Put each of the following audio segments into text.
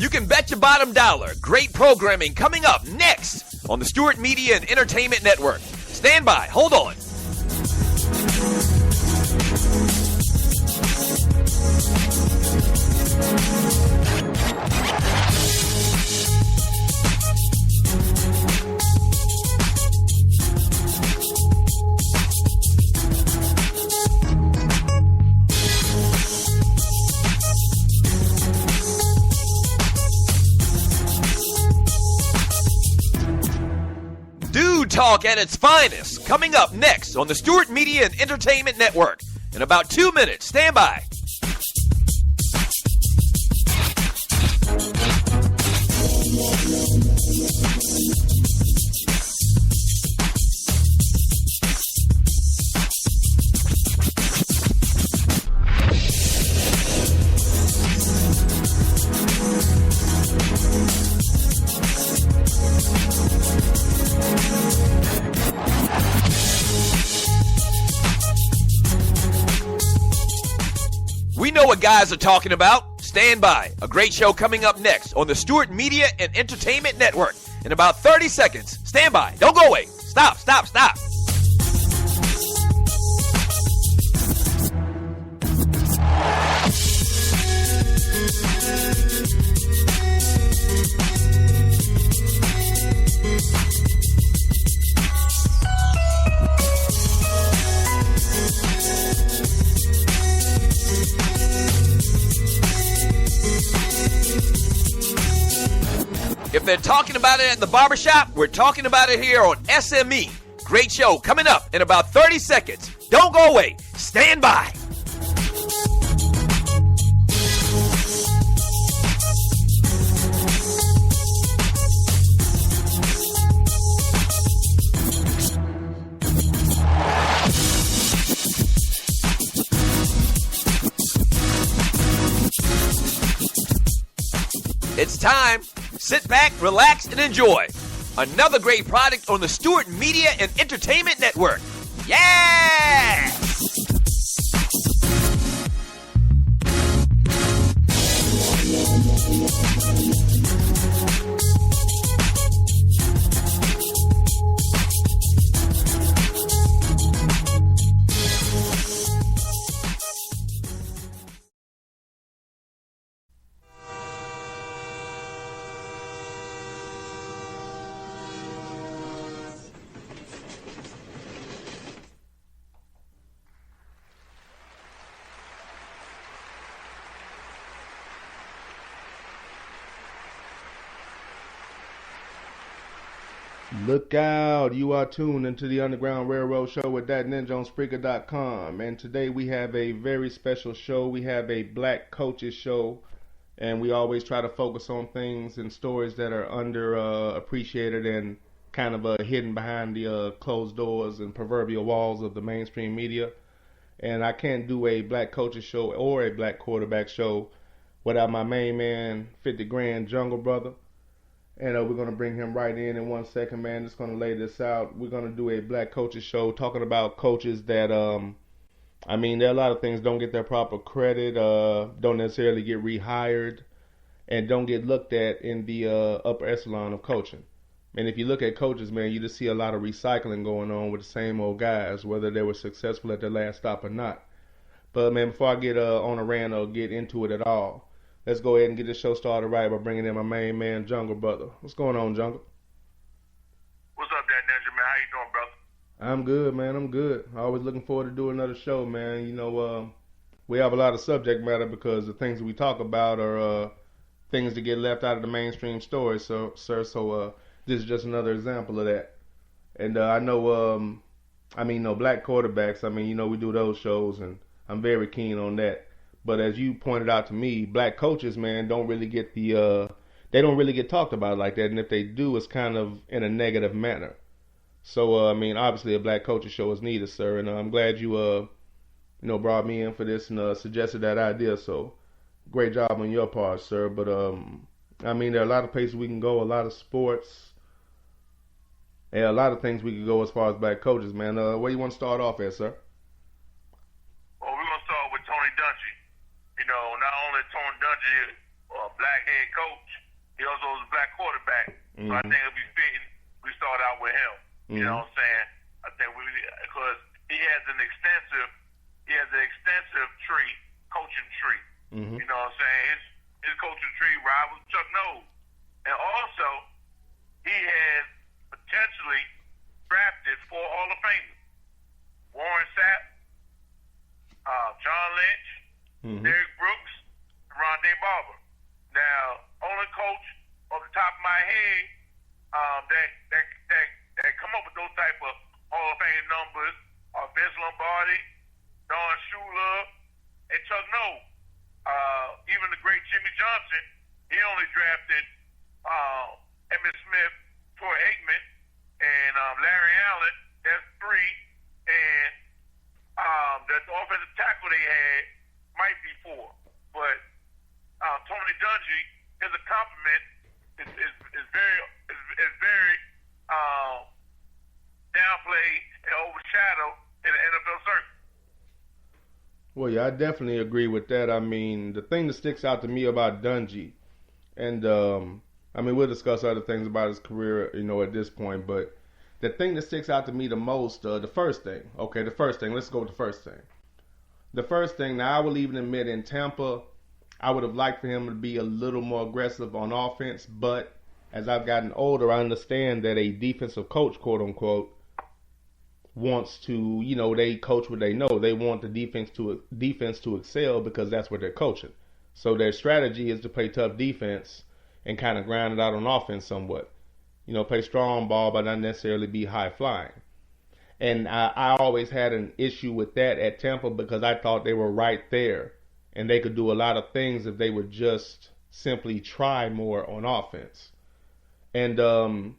You can bet your bottom dollar. Great programming coming up next on the Stewart Media and Entertainment Network. Stand by. Hold on. Talk at its finest, coming up next on the Stewart Media and Entertainment Network. In about 2 minutes, stand by. We know what guys are talking about. Stand by. A great show coming up next on the Stewart Media and Entertainment Network. In about 30 seconds. Stand by. Don't go away. Stop. If they're talking about it at the barbershop, we're talking about it here on SME. Great show coming up in about 30 seconds. Don't go away. Stand by. It's time. Sit back, relax, and enjoy. Another great product on the Stewart Media and Entertainment Network. Yeah! Look out, you are tuned into the Underground Railroad Show with that Ninja on Spreaker.com, and today we have a very special show. We have a Black Coaches show, and we always try to focus on things and stories that are appreciated and kind of hidden behind the closed doors and proverbial walls of the mainstream media. And I can't do a Black Coaches show or a Black Quarterback show without my main man, 50 Grand Jungle Brother. And we're going to bring him right in 1 second, man. Just going to lay this out. We're going to do a Black Coaches show talking about coaches that, there are a lot of things don't get their proper credit, don't necessarily get rehired, and don't get looked at in the upper echelon of coaching. And if you look at coaches, man, you just see a lot of recycling going on with the same old guys, whether they were successful at their last stop or not. But, man, before I get on a rant or get into it at all, let's go ahead and get this show started right by bringing in my main man, Jungle Brother. What's going on, Jungle? What's up, that Ninja, man? How you doing, brother? I'm good, man. I'm good. Always looking forward to doing another show, man. You know, we have a lot of subject matter because the things that we talk about are things that get left out of the mainstream story, so this is just another example of that. And I know, Black quarterbacks, we do those shows, and I'm very keen on that. But as you pointed out to me, black coaches, man, don't really get they don't really get talked about like that. And if they do, it's kind of in a negative manner. So, obviously a Black Coaches show is needed, sir. And I'm glad you, brought me in for this and suggested that idea. So, great job on your part, sir. But, there are a lot of places we can go, a lot of sports, and a lot of things we could go as far as black coaches, man. Where you want to start off at, sir? Well, we're going to start with Tony Dungy. Not only Tony Dungy or a black head coach. He also was a black quarterback. So I think it'll be fitting we start out with him. You know what I'm saying? I think because he has an extensive coaching tree. You know what I'm saying? His coaching tree rivals Chuck Noll. And also, he has potentially drafted 4 Hall of Famers. Warren Sapp, John Lynch, Derrick Brooks, and Rondé Barber. Now, only coach off the top of my head that come up with those type of Hall of Fame numbers are Vince Lombardi, Don Shula, and Chuck Noll. Even the great Jimmy Johnson, he only drafted Emmitt Smith, Troy Aikman, and Larry Allen. That's 3. And the offensive tackle they had might be 4. But Tony Dungy, his accomplishment is very downplayed and overshadowed in the NFL circuit. Well, yeah, I definitely agree with that. I mean, the thing that sticks out to me about Dungy, and I mean, we'll discuss other things about his career, at this point, but the thing that sticks out to me the most, the first thing, let's go with the first thing. The first thing, now I will even admit in Tampa, I would have liked for him to be a little more aggressive on offense, but as I've gotten older, I understand that a defensive coach, quote unquote, wants to, they coach what they know. They want the defense to excel because that's what they're coaching. So their strategy is to play tough defense and kind of grind it out on offense somewhat. Play strong ball but not necessarily be high flying. And I always had an issue with that at Tampa because I thought they were right there and they could do a lot of things if they would just simply try more on offense. And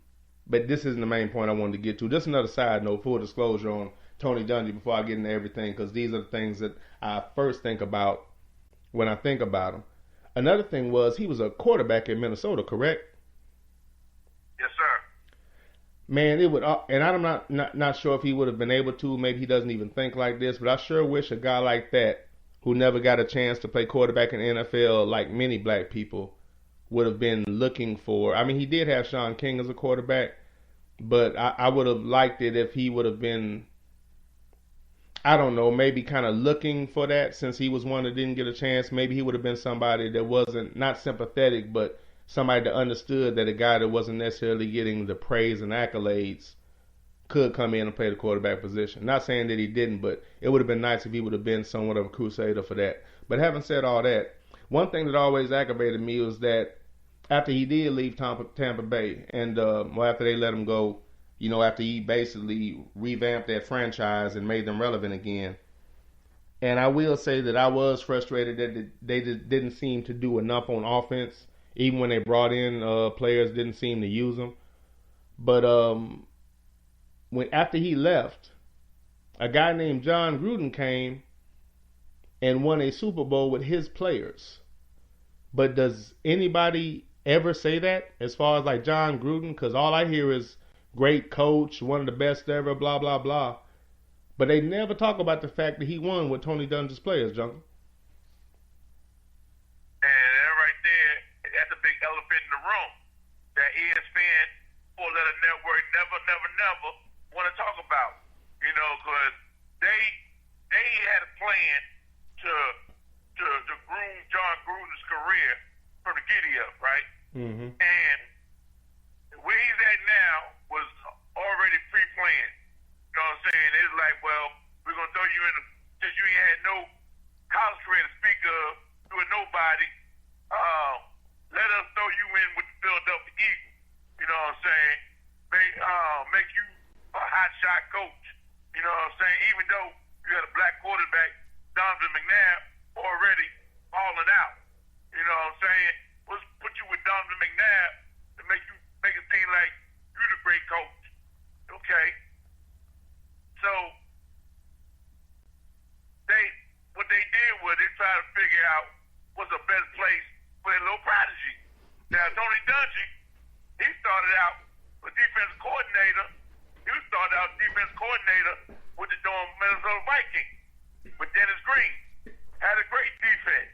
but this isn't the main point I wanted to get to. Just another side note, full disclosure on Tony Dungy before I get into everything, because these are the things that I first think about when I think about him. Another thing was he was a quarterback in Minnesota, correct? Yes, sir. Man, it would, and I'm not sure if he would have been able to. Maybe he doesn't even think like this, but I sure wish a guy like that, who never got a chance to play quarterback in the NFL like many black people, would have been looking for. I mean, he did have Sean King as a quarterback, but I would have liked it if he would have been, I don't know, maybe kind of looking for that since he was one that didn't get a chance. Maybe he would have been somebody that wasn't, not sympathetic, but somebody that understood that a guy that wasn't necessarily getting the praise and accolades could come in and play the quarterback position. Not saying that he didn't, but it would have been nice if he would have been somewhat of a crusader for that. But having said all that, one thing that always aggravated me was that after he did leave Tampa Bay, and after they let him go, after he basically revamped that franchise and made them relevant again. And I will say that I was frustrated that they didn't seem to do enough on offense. Even when they brought in players, didn't seem to use them. But after he left, a guy named John Gruden came and won a Super Bowl with his players. But does anybody ever say that as far as like John Gruden? Because all I hear is great coach, one of the best ever, blah, blah, blah. But they never talk about the fact that he won with Tony Dungy's players, Jungle. And that right there, that's a big elephant in the room that ESPN, four-letter network, never want to talk about. Because they had a plan to groom John Gruden's career from the giddy up, right? Mm-hmm. And where he's at now was already pre-planned. You know what I'm saying? It's like, well, we're going to throw you in, since you ain't had no college career to speak of, with nobody, let us throw you in with the Philadelphia Eagles. You know what I'm saying? Make you a hot shot coach. You know what I'm saying? Even though you had a black quarterback, Donovan McNabb, already falling out. You know what I'm saying? Let's put you with Donovan McNabb to make it seem like you're the great coach. Okay. So what they did was they tried to figure out what's the best place for a little prodigy. Now Tony Dungy, he started out a defensive coordinator. He started out defense coordinator with the Minnesota Vikings with Dennis Green. Had a great defense.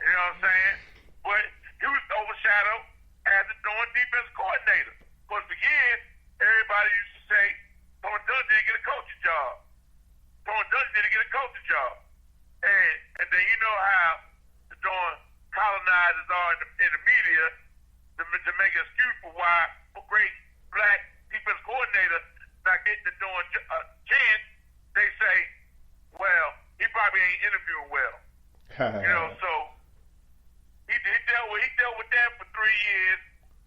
You know what I'm saying? But excuse for why a great black defense coordinator not getting the doing chance. They say, well, he probably ain't interviewing well. So he dealt with that for 3 years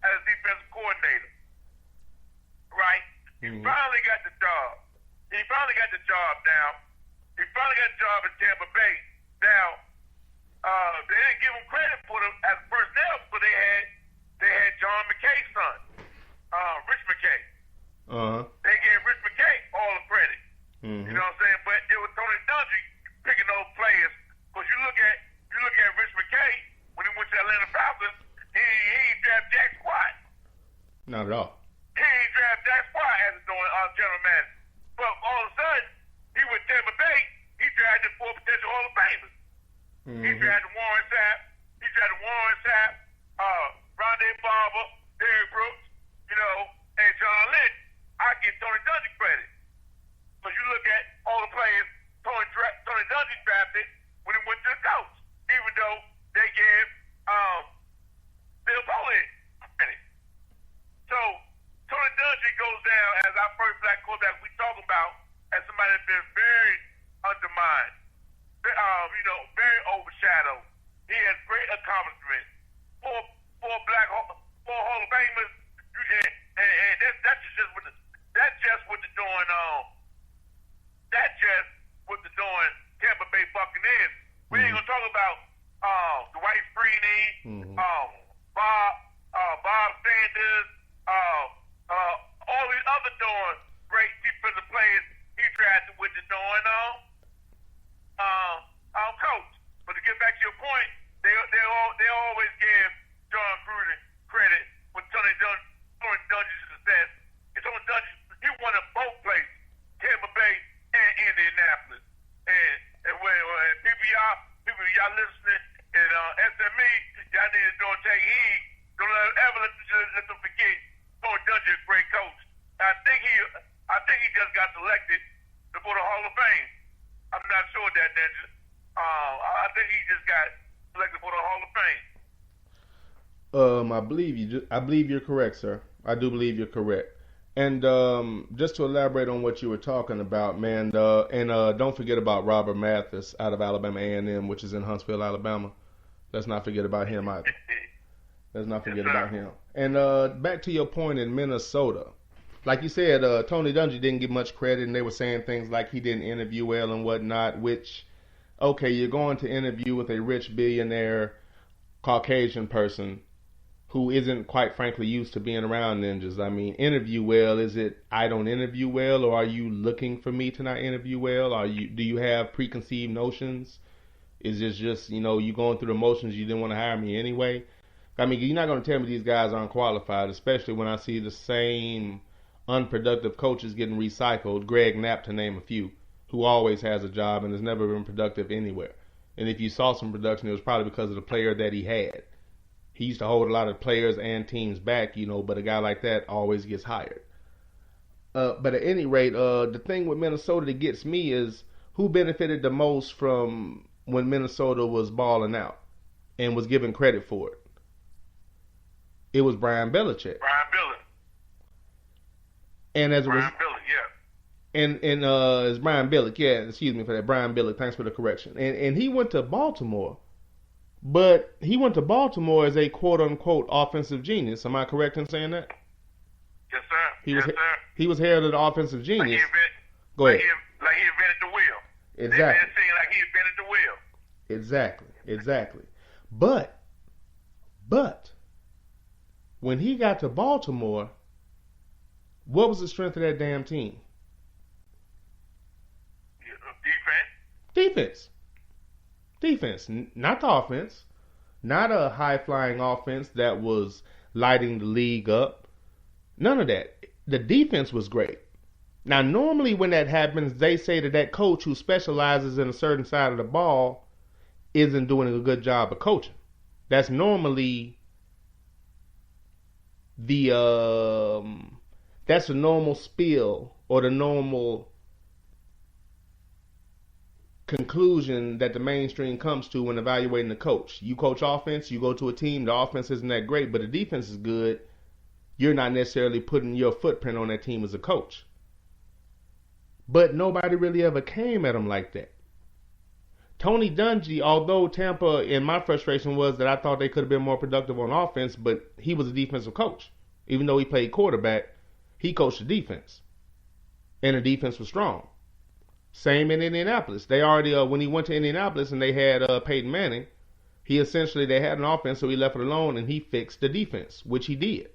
as a defensive coordinator. Right? He finally got the job. He finally got the job now. He finally got the job in Tampa Bay. Now, they didn't give him credit for them as personnel, but they had John McKay's son, Rich McKay. They gave Rich McKay all the credit. You know what I'm saying? But it was Tony Dungy picking those players. Because you look at Rich McKay when he went to Atlanta Falcons, he ain't draft Jack Squat. Not at all. He ain't draft Jack Squat as a general manager. But all of a sudden, he went to Tampa Bay. He drafted 4 potential Hall of Famers. He drafted Warren Sapp, Rondé Barber, Derrick Brooks, and John Lynch. I give Tony Dungy credit. Because you look at all the players Tony Dungy drafted when he went to the coach, even though they gave Bill Polian credit. So Tony Dungy goes down as our first black quarterback we talk about as somebody that's been very undermined, very overshadowed. He has great accomplishments. Four Hall of Famers, and that's just with the doing Tampa Bay Buccaneers. We ain't gonna talk about Dwight Freeney, Bob Sanders, all these other doing great defensive players he drafted with the doing coach. But to get back to your point, they always give John Gruden credit for Tony Dungy's success. And Tony Dungy, he won in both places, Tampa Bay and Indianapolis. And when people y'all listening, and SME, y'all need to take heed. Don't ever let them forget Tony Dungy is a great coach. I think he just got selected to go to Hall of Fame. I'm not sure of that, Ninja. I think he just got selected for the Hall of Fame. I believe you're correct, sir. I do believe you're correct. And just to elaborate on what you were talking about, man, and don't forget about Robert Mathis out of Alabama A&M, which is in Huntsville, Alabama. Let's not forget about him either. Let's not forget about him. And back to your point in Minnesota. Like you said, Tony Dungy didn't get much credit, and they were saying things like he didn't interview well and whatnot, which, okay, you're going to interview with a rich billionaire Caucasian person who isn't, quite frankly, used to being around ninjas. I mean, interview well, is it I don't interview well, or are you looking for me to not interview well? Do you have preconceived notions? Is it just, you going through the motions, you didn't want to hire me anyway? I mean, you're not going to tell me these guys aren't qualified, especially when I see the same unproductive coaches getting recycled, Greg Knapp to name a few, who always has a job and has never been productive anywhere. And if you saw some production, it was probably because of the player that he had. He used to hold a lot of players and teams back, but a guy like that always gets hired. But at any rate, the thing with Minnesota that gets me is who benefited the most from when Minnesota was balling out and was given credit for it. It was Brian Belichick. And as Brian Billick, yeah. And it's Brian Billick, yeah, excuse me for that. Brian Billick, thanks for the correction. And he went to Baltimore, but he went to Baltimore as a quote-unquote offensive genius. Am I correct in saying that? Yes, sir. He was heralded the offensive genius. Go ahead. Like he invented the wheel. Exactly. They saying like he invented the wheel. Exactly. But when he got to Baltimore, what was the strength of that damn team? Defense, not the offense. Not a high-flying offense that was lighting the league up. None of that. The defense was great. Now, normally when that happens, they say that coach who specializes in a certain side of the ball isn't doing a good job of coaching. That's normally that's the normal spiel or the normal conclusion that the mainstream comes to when evaluating the coach. You coach offense, you go to a team, the offense isn't that great, but the defense is good. you're not necessarily putting your footprint on that team as a coach. But nobody really ever came at him like that. Tony Dungy, although Tampa, and my frustration was that I thought they could have been more productive on offense, but he was a defensive coach. Even though he played quarterback, he coached the defense. And the defense was strong. Same in Indianapolis. They already, when he went to Indianapolis and they had Peyton Manning, they had an offense, so he left it alone and he fixed the defense, which he did.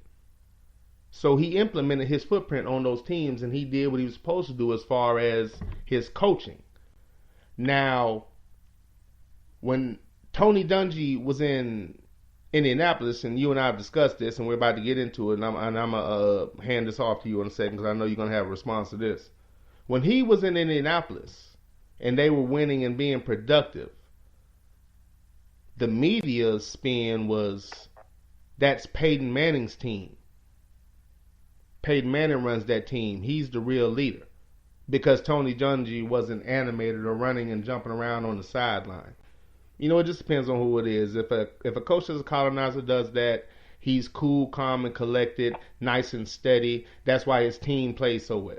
So he implemented his footprint on those teams and he did what he was supposed to do as far as his coaching. Now, when Tony Dungy was in Indianapolis, and you and I have discussed this, and we're about to get into it, and I'm going to hand this off to you in a second because I know you're going to have a response to this. When he was in Indianapolis and they were winning and being productive, the media's spin was, that's Peyton Manning's team. Peyton Manning runs that team. He's the real leader. Because Tony Dungy wasn't animated or running and jumping around on the sideline. You know, it just depends on who it is. If a coach as a colonizer does that, he's cool, calm, and collected, nice and steady. That's why his team plays so well.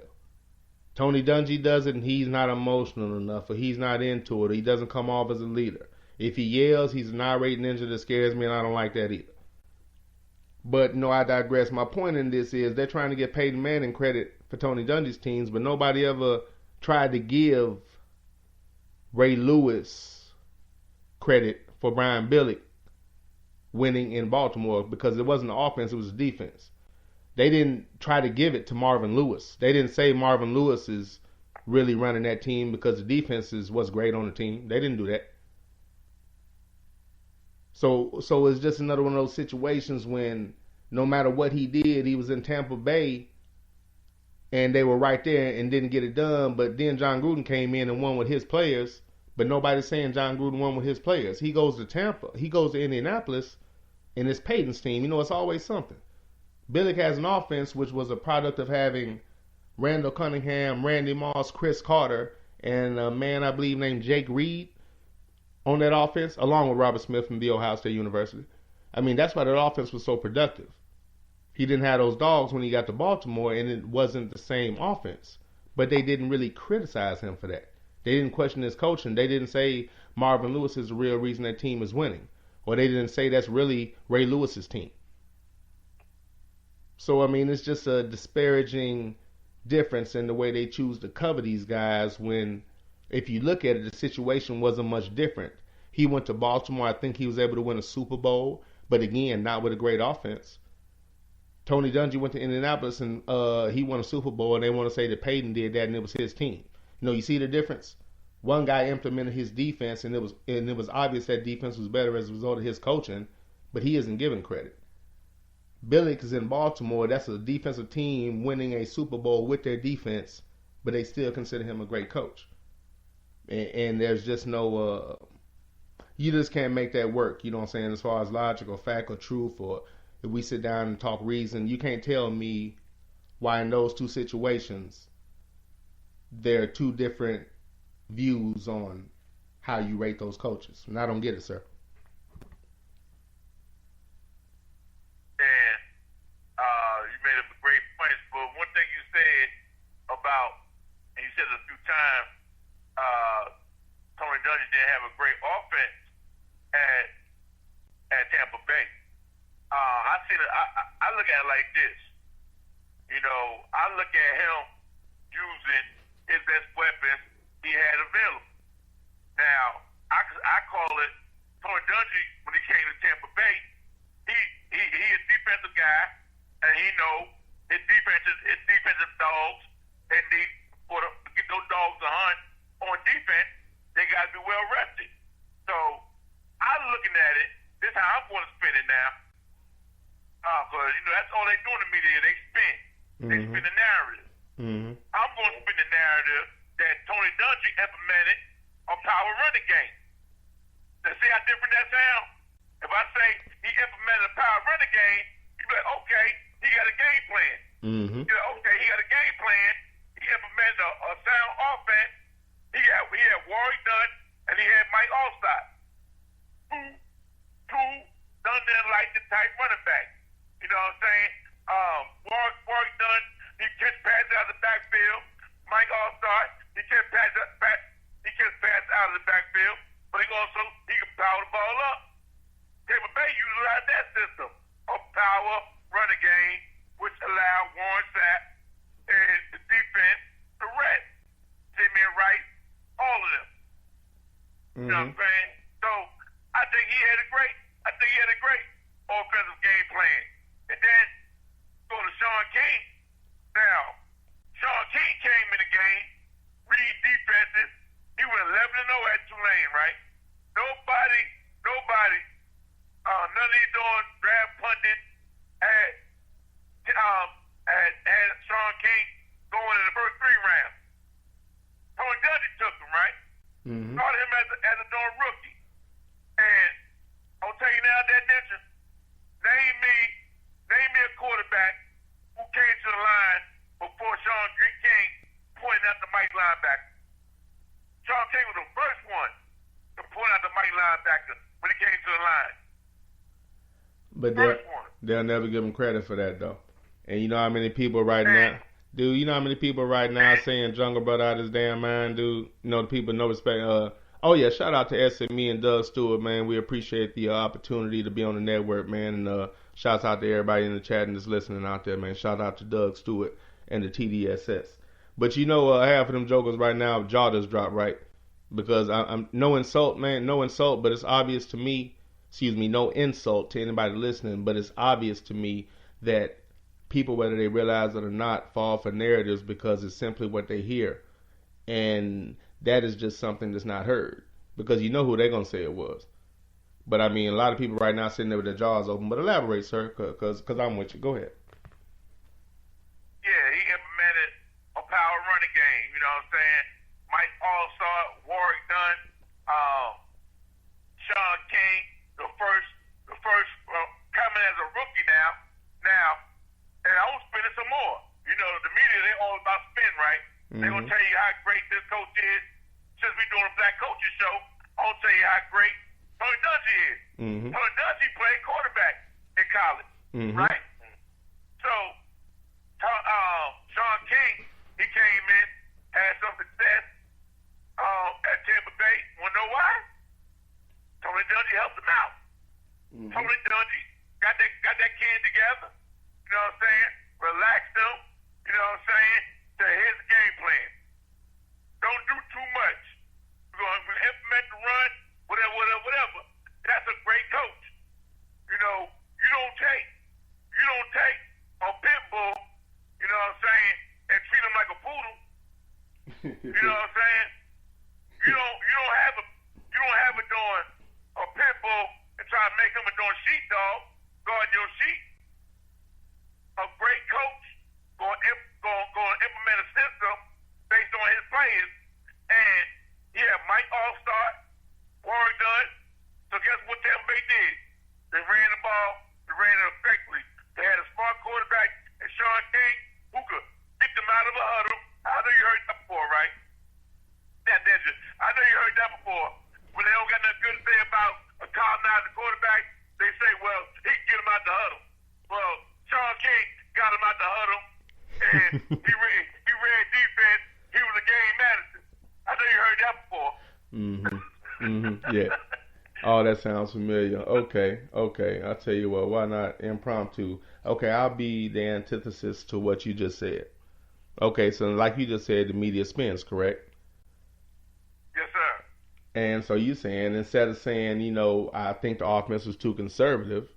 Tony Dungy does it and he's not emotional enough, or he's not into it, or he doesn't come off as a leader. If he yells, he's an irate ninja that scares me, and I don't like that either. But no, I digress. My point in this is they're trying to get Peyton Manning credit for Tony Dungy's teams, but nobody ever tried to give Ray Lewis credit for Brian Billick winning in Baltimore, because it wasn't the offense, it was the defense. They didn't try to give it to Marvin Lewis. They didn't say Marvin Lewis is really running that team because the defense is what's great on the team. They didn't do that. So it's just another one of those situations when no matter what he did, he was in Tampa Bay and they were right there and didn't get it done. But then John Gruden came in and won with his players, but nobody's saying John Gruden won with his players. He goes to Tampa, he goes to Indianapolis, and it's Peyton's team. You know, it's always something. Billick has an offense which was a product of having Randall Cunningham, Randy Moss, Chris Carter, and a man I believe named Jake Reed on that offense, along with Robert Smith from The Ohio State University. I mean, that's why that offense was so productive. He didn't have those dogs when he got to Baltimore, and it wasn't the same offense. But they didn't really criticize him for that. They didn't question his coaching. They didn't say Marvin Lewis is the real reason that team is winning. Or they didn't say that's really Ray Lewis's team. So, I mean, it's just a disparaging difference in the way they choose to cover these guys when, if you look at it, the situation wasn't much different. He went to Baltimore. I think he was able to win a Super Bowl, but again, not with a great offense. Tony Dungy went to Indianapolis and he won a Super Bowl, and they want to say that Peyton did that and it was his team. You know, you see the difference? One guy implemented his defense, and it was obvious that defense was better as a result of his coaching, but he isn't given credit. Billick is in Baltimore. That's a defensive team winning a Super Bowl with their defense, but they still consider him a great coach. And there's just no, you just can't make that work, you know what I'm saying, as far as logic or fact or truth, or if we sit down and talk reason. You can't tell me why in those two situations there are two different views on how you rate those coaches. And I don't get it, sir. And you made a great point. But one thing you said about, and you said it a few times, Tony Dungy didn't have a great offense at Tampa Bay. I look at it like this. You know, I look at him using his best weapons he had available. Now, I call it Tony Dungy, when he came to Tampa Bay, he a defensive guy, and he know his defensive dogs, and to get those dogs to hunt on defense, they got to be well rested. So I'm looking at it. This is how I'm going to spin it now. Because, you know, that's all they do in the media. They spin. They spin the narrative. I'm going to spin the narrative that Tony Dungy implemented a power running game. Now, see how different that sounds? If I say he implemented a power running game, you be like, okay, he got a game plan. You're like, okay, he got a game plan. He implemented a sound offense. He had Warwick Dunn, and he had Mike Allstott. Two done there like the type running back. You know what I'm saying? system of power, running game, which allowed Warren Sapp and the defense to rest. Jimmy Wright, all of them. You know what I'm saying? So I think he had a great offensive game plan. And then go to Sean King. Now, Sean King came in the game, read defenses. He went 11-0 at Tulane, right? Nobody, none of these doing draft pundits had Sean King going in the first 3 rounds. Tony Dungy took him, right? Started him as a darn rookie. And I'll tell you now that ninja, name me a quarterback who came to the line before Sean King pointed out the Mike linebacker. Sean King was the first one to point out the Mike linebacker when he came to the line. But they'll never give him credit for that, though. And you know how many people right now, dude, you know how many people right now saying Jungle Brother out his damn mind, dude? You know, the people no respect. Oh, yeah, shout out to SME and Doug Stewart, man. We appreciate the opportunity to be on the network, man. And shouts out to everybody in the chat and just listening out there, man. Shout out to Doug Stewart and the TDSS. But you know, half of them jokers right now, jaw just dropped, right? Because I'm no insult, man, no insult, but it's obvious to me, no insult to anybody listening, but it's obvious to me that people, whether they realize it or not, fall for narratives because it's simply what they hear. And that is just something that's not heard. Because you know who they're going to say it was. But I mean, a lot of people right now sitting there with their jaws open. But elaborate, sir, because I'm with you. Go ahead. Yeah, he implemented a power running game. You know what I'm saying? Mike All-Star, Warwick Dunn, Sean King, the first coming as a rookie now, and I was spinning some more. You know, the media, they all about spin, right? They're going to tell you how great this coach is. Since we're doing a Black Coaches Show, I'll tell you how great Tony Dungy is. Tony Dungy played quarterback in college, right? So, Sean King, he came in, had some success at Tampa Bay. Want to know why? Tony Dungy helped him out. Tony Dungy got that kid together, you know what I'm saying? Relaxed him, you know what I'm saying? Say, here's the game plan. Don't do too much. We're going to implement the run, whatever. That's a great coach. You know, you don't take a pit bull, you know what I'm saying, and treat him like a poodle. You know what I'm saying? You don't have a doing a pit bull and try to make him a doing sheepdog, guard your sheep. A great coach going to implement a system based on his players. And yeah, Mike All-Star, Warren Dunn. So guess what Tampa Bay did? They ran the ball. They ran it effectively. They had a smart quarterback and Sean King who could get them out of a huddle. I know you heard that before, right? I know you heard that before. When they don't got nothing good to say about a colonized quarterback, they say, well, he can get him out the huddle. Well, Sean King got him out the huddle, and he ran defense. He was a game manager. I know you heard that before. Yeah. Oh, that sounds familiar. Okay. I'll tell you what, why not impromptu? Okay, I'll be the antithesis to what you just said. Okay, so like you just said, the media spins, correct? Yes, sir. And so you saying, instead of saying, you know, I think the offense was too conservative,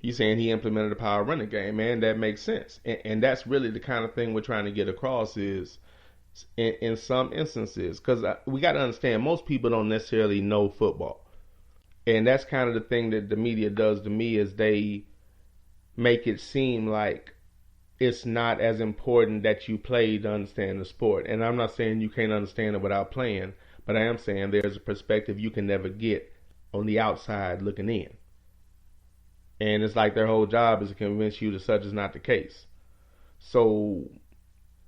you saying he implemented a power running game, man, that makes sense. And that's really the kind of thing we're trying to get across is in some instances, because we got to understand most people don't necessarily know football. And that's kind of the thing that the media does to me is they make it seem like it's not as important that you play to understand the sport. And I'm not saying you can't understand it without playing, but I am saying there's a perspective you can never get on the outside looking in. And it's like their whole job is to convince you that such is not the case. So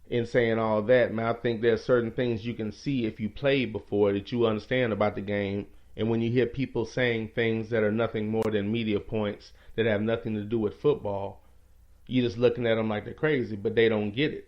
in saying all that, man, I think there's certain things you can see if you played before that you understand about the game. And when you hear people saying things that are nothing more than media points that have nothing to do with football, you're just looking at them like they're crazy, but they don't get it.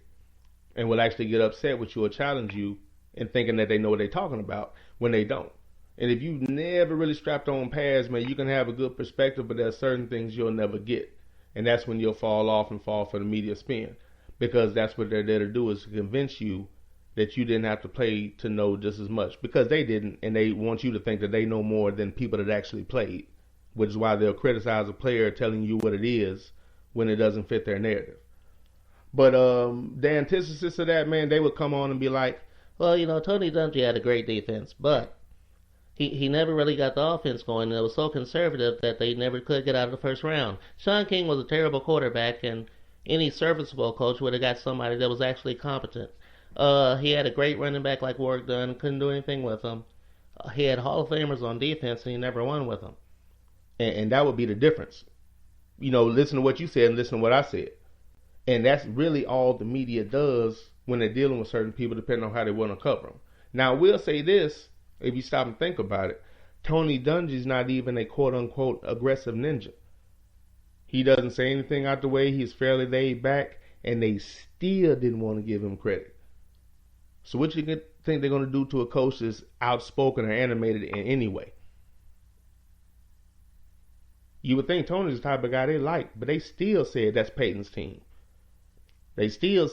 And will actually get upset with you or challenge you and thinking that they know what they're talking about when they don't. And if you never really strapped on pads, man, you can have a good perspective, but there's certain things you'll never get. And that's when you'll fall off and fall for the media spin. Because that's what they're there to do, is to convince you that you didn't have to play to know just as much. Because they didn't, and they want you to think that they know more than people that actually played. Which is why they'll criticize a player telling you what it is when it doesn't fit their narrative. But the antithesis of that, man, they would come on and be like, well, Tony Dungy had a great defense, but he never really got the offense going, and it was so conservative that they never could get out of the first round. Sean King was a terrible quarterback, and any serviceable coach would have got somebody that was actually competent. He had a great running back like Warwick Dunn, couldn't do anything with him. He had Hall of Famers on defense, and he never won with them. And that would be the difference. Listen to what you said and listen to what I said. And that's really all the media does when they're dealing with certain people, depending on how they want to cover them. Now, I will say this, if you stop and think about it, Tony Dungy's not even a quote-unquote aggressive ninja. He doesn't say anything out the way. He's fairly laid back, and they still didn't want to give him credit. So what you think they're going to do to a coach that's outspoken or animated in any way? You would think Tony's the type of guy they like, but they still said that's Peyton's team. They still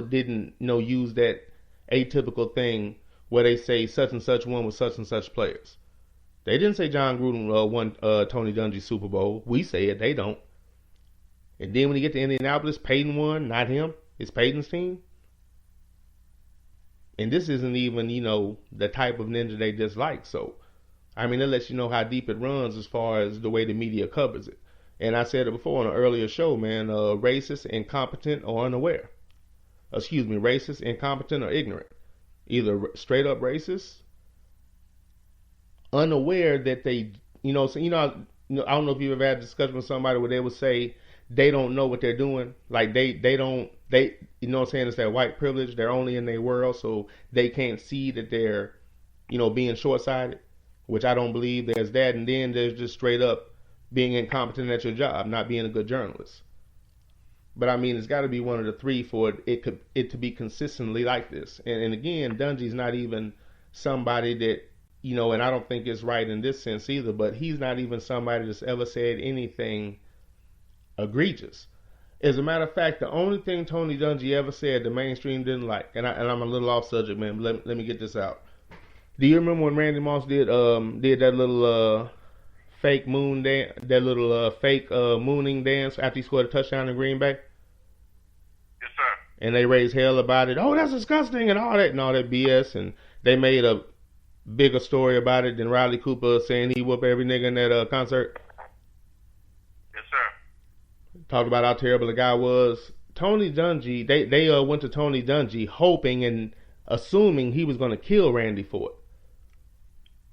didn't use that atypical thing where they say such and such won with such and such players. They didn't say John Gruden won Tony Dungy's Super Bowl. We say it, they don't. And then when you get to Indianapolis, Peyton won, not him. It's Peyton's team. And this isn't even, the type of ninja they dislike. So, that lets you know how deep it runs as far as the way the media covers it. And I said it before on an earlier show, man, racist, incompetent, or unaware. Racist, incompetent, or ignorant. Either straight up racist, unaware that they, I don't know if you've ever had a discussion with somebody where they would say they don't know what they're doing. Like they it's that white privilege. They're only in their world, so they can't see that they're, being short-sighted, which I don't believe. There's that, and then there's just straight up being incompetent at your job, not being a good journalist. But it's got to be one of the three for it to be consistently like this. And again, Dungy's not even somebody that, and I don't think it's right in this sense either, but he's not even somebody that's ever said anything egregious. As a matter of fact, the only thing Tony Dungy ever said the mainstream didn't like, and I'm a little off subject, man, but let me get this out. Do you remember when Randy Moss did that little fake moon dance, that little fake mooning dance after he scored a touchdown in Green Bay? Yes, sir. And they raised hell about it. Oh, that's disgusting and all that BS. And they made a bigger story about it than Riley Cooper saying he whooped every nigga in that concert. Yes, sir. Talked about how terrible the guy was. Tony Dungy, they went to Tony Dungy hoping and assuming he was going to kill Randy for it.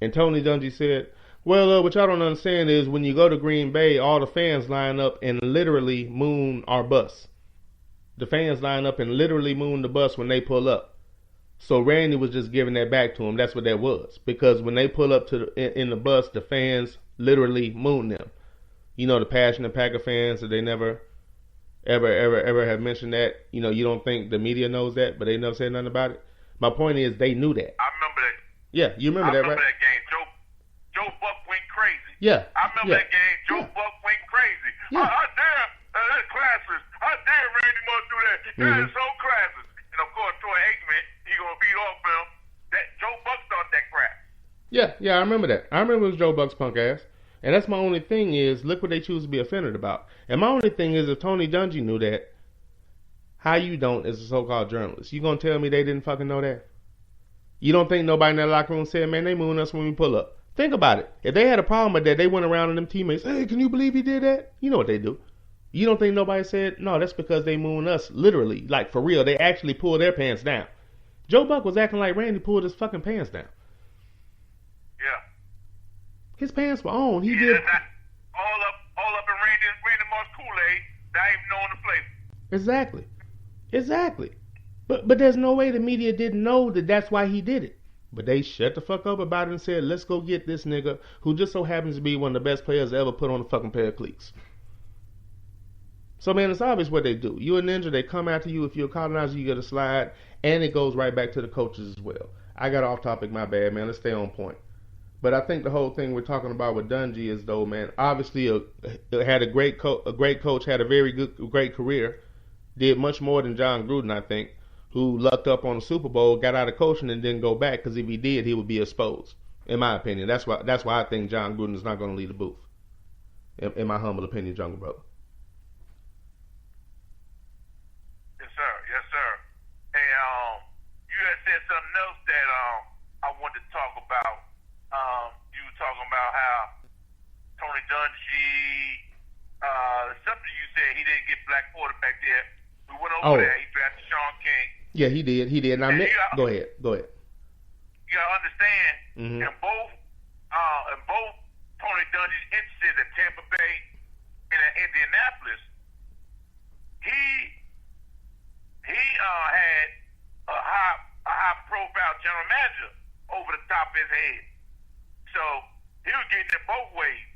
And Tony Dungy said, well, what y'all don't understand is when you go to Green Bay, all the fans line up and literally moon our bus. The fans line up and literally moon the bus when they pull up. So Randy was just giving that back to him. That's what that was. Because when they pull up in the bus, the fans literally moon them. The passionate Packer fans, that they never, ever have mentioned that. You don't think the media knows that, but they never said nothing about it. My point is, they knew that. I remember that. Yeah, you remember that, right? I remember that game. Joe Buck went crazy. Yeah. I remember that game. Joe Buck went crazy. Yeah. I dare, that's classless. I dare Randy Moss do that. That is so classless. And of course, Troy Aikman, he gonna beat off him. That Joe Buck started that crap. Yeah, I remember that. I remember it was Joe Buck's punk ass. And that's my only thing is, look what they choose to be offended about. And my only thing is, if Tony Dungy knew that, how you don't as a so-called journalist? You gonna tell me they didn't fucking know that? You don't think nobody in that locker room said, man, they moon us when we pull up? Think about it. If they had a problem with that, they went around and them teammates, hey, can you believe he did that? You know what they do. You don't think nobody said, no, that's because they moon us, literally, like for real. They actually pulled their pants down. Joe Buck was acting like Randy pulled his fucking pants down. Yeah. His pants were on. He yeah, did. All up in Randy Moss Kool-Aid, not even knowing the flavor. Exactly. But there's no way the media didn't know that that's why he did it. But they shut the fuck up about it and said, let's go get this nigga who just so happens to be one of the best players ever put on a fucking pair of cleats. So, man, it's obvious what they do. You're a ninja, they come after you. If you're a colonizer, you get a slide. And it goes right back to the coaches as well. I got off topic. My bad, man. Let's stay on point. But I think the whole thing we're talking about with Dungy is, though, man, obviously had a great coach, had a great career, did much more than John Gruden, I think, who lucked up on the Super Bowl, got out of coaching, and didn't go back, because if he did, he would be exposed. In my opinion, that's why I think John Gruden is not going to leave the booth. In my humble opinion, Jungle Brother. Yes, sir. Yes, sir. And you had said something else that I wanted to talk about. You were talking about how Tony Dungy, something you said he didn't get black quarterback there. We went over there. He drafted Sean King. Yeah, he did. Now, go ahead. You gotta understand, in both Tony Dungy's instances at Tampa Bay and at Indianapolis, he had a high profile general manager over the top of his head. So he was getting it both ways.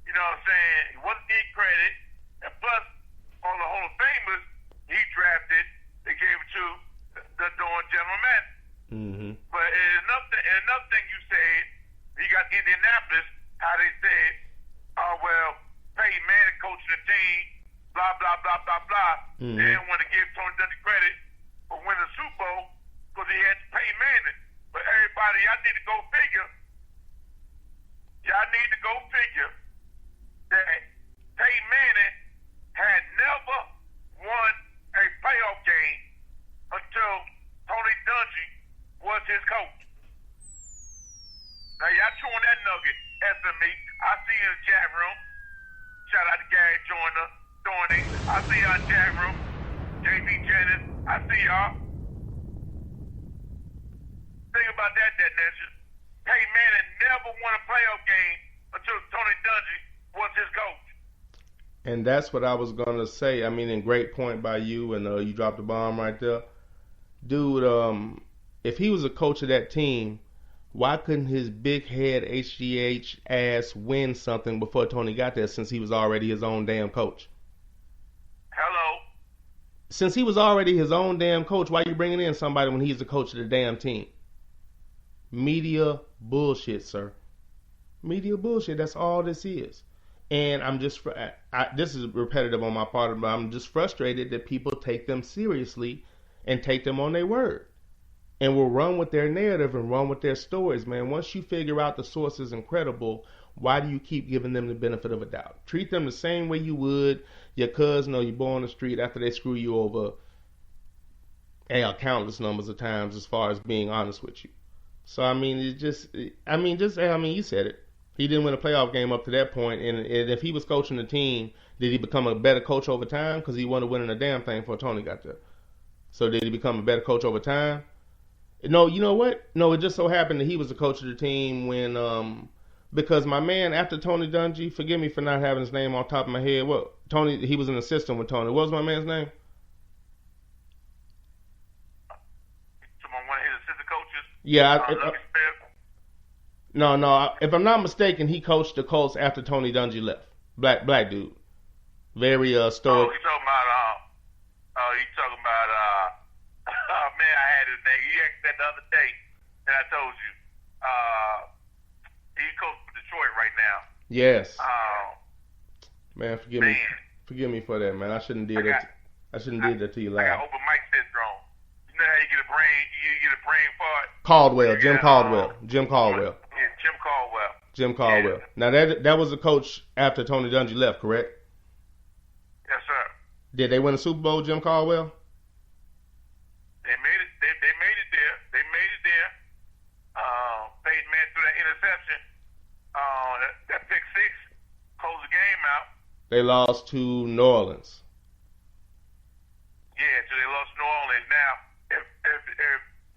You know what I'm saying? He wasn't getting credit, and plus all the Hall of Famers he drafted, they gave it to the doing general manager. Mm-hmm. But another thing you said, he got Indianapolis, how they said, oh, well, Peyton Manning coaching the team, blah, blah, blah, blah, blah. Mm-hmm. They didn't want to give Tony Dungy credit for winning the Super Bowl because he had Peyton Manning. But everybody, y'all need to go figure that Peyton Manning had never won a playoff game until Tony Dungy was his coach. Now, y'all chewing that nugget, SME. I see you in the chat room. Shout out to Gary Joyner, Dorney. I see y'all in the chat room. JB Jennings, I see y'all. Think about that ninja. Peyton Manning never won a playoff game until Tony Dungy was his coach. And that's what I was going to say. I mean, in great point by you, and you dropped the bomb right there. Dude, if he was a coach of that team, why couldn't his big head HGH ass win something before Tony got there, since he was already his own damn coach? Hello? Since he was already his own damn coach, why are you bringing in somebody when he's the coach of the damn team? Media bullshit, sir. Media bullshit. That's all this is. And I'm just, this is repetitive on my part, but I'm just frustrated that people take them seriously and take them on their word, and will run with their narrative and run with their stories, man. Once you figure out the source is incredible, why do you keep giving them the benefit of a doubt? Treat them the same way you would your cousin or your boy on the street after they screw you over countless numbers of times, as far as being honest with you. So, I mean, you said it. He didn't win a playoff game up to that point, and if he was coaching the team, did he become a better coach over time? Because he wasn't winning a damn thing before Tony got there. So did he become a better coach over time? No, you know what? No, it just so happened that he was the coach of the team when, because my man, after Tony Dungy, forgive me for not having his name on top of my head. He was an assistant with Tony. What was my man's name? One of his assistant coaches? Yeah. No. If I'm not mistaken, he coached the Colts after Tony Dungy left. Black dude. Very stoic. You talking about man, I had his name. You asked that the other day, and I told you. He coaches for Detroit right now. Yes. Man, forgive me for that, man. I shouldn't did that to you last. I got open mic syndrome. You know how you get a brain fart? Jim Caldwell. Yeah, Jim Caldwell. Yeah. Now that was the coach after Tony Dungy left, correct? Yes, sir. Did they win a Super Bowl, Jim Caldwell? They made it. They made it there. Peyton Manning threw that interception. That pick six closed the game out. They lost to New Orleans. Yeah, so they lost New Orleans. Now, if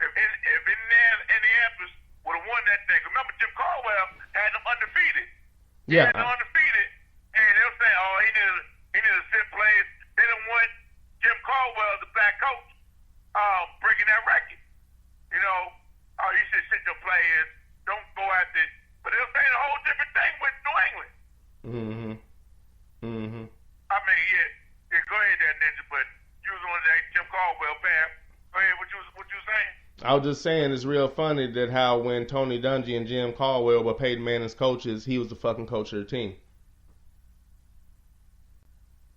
Indianapolis would have won that thing, remember Jim Caldwell had them undefeated. Yeah. He had them undefeated, and they were saying, "Oh, he needed to sit players." They didn't want Jim Caldwell, the black coach, breaking that record. You know, you should sit your players. Don't go after it. But they were saying a whole different thing with New England. I mean, yeah, go ahead there, Ninja, but you was on that Jim Caldwell fan. Go ahead, what you saying? I was just saying, it's real funny that how when Tony Dungy and Jim Caldwell were Peyton Manning's coaches, he was the fucking coach of the team.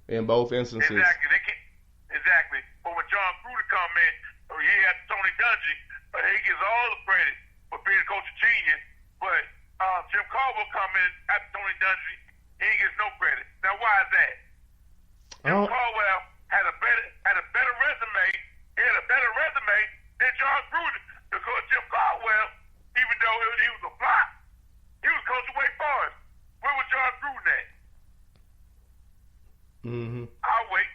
In both instances. Exactly. But when John Gruden come in, he had Tony Dungy, he gets all the credit for being a coach of genius. But Jim Caldwell come in after Tony Dungy, he gets no credit. Now, why is that? Jim Caldwell had a better resume. He had a better resume than John Gruden, because Jim Caldwell, even though he was a flop, he was coaching Wake Forest. Where was John Gruden at? I'll wait.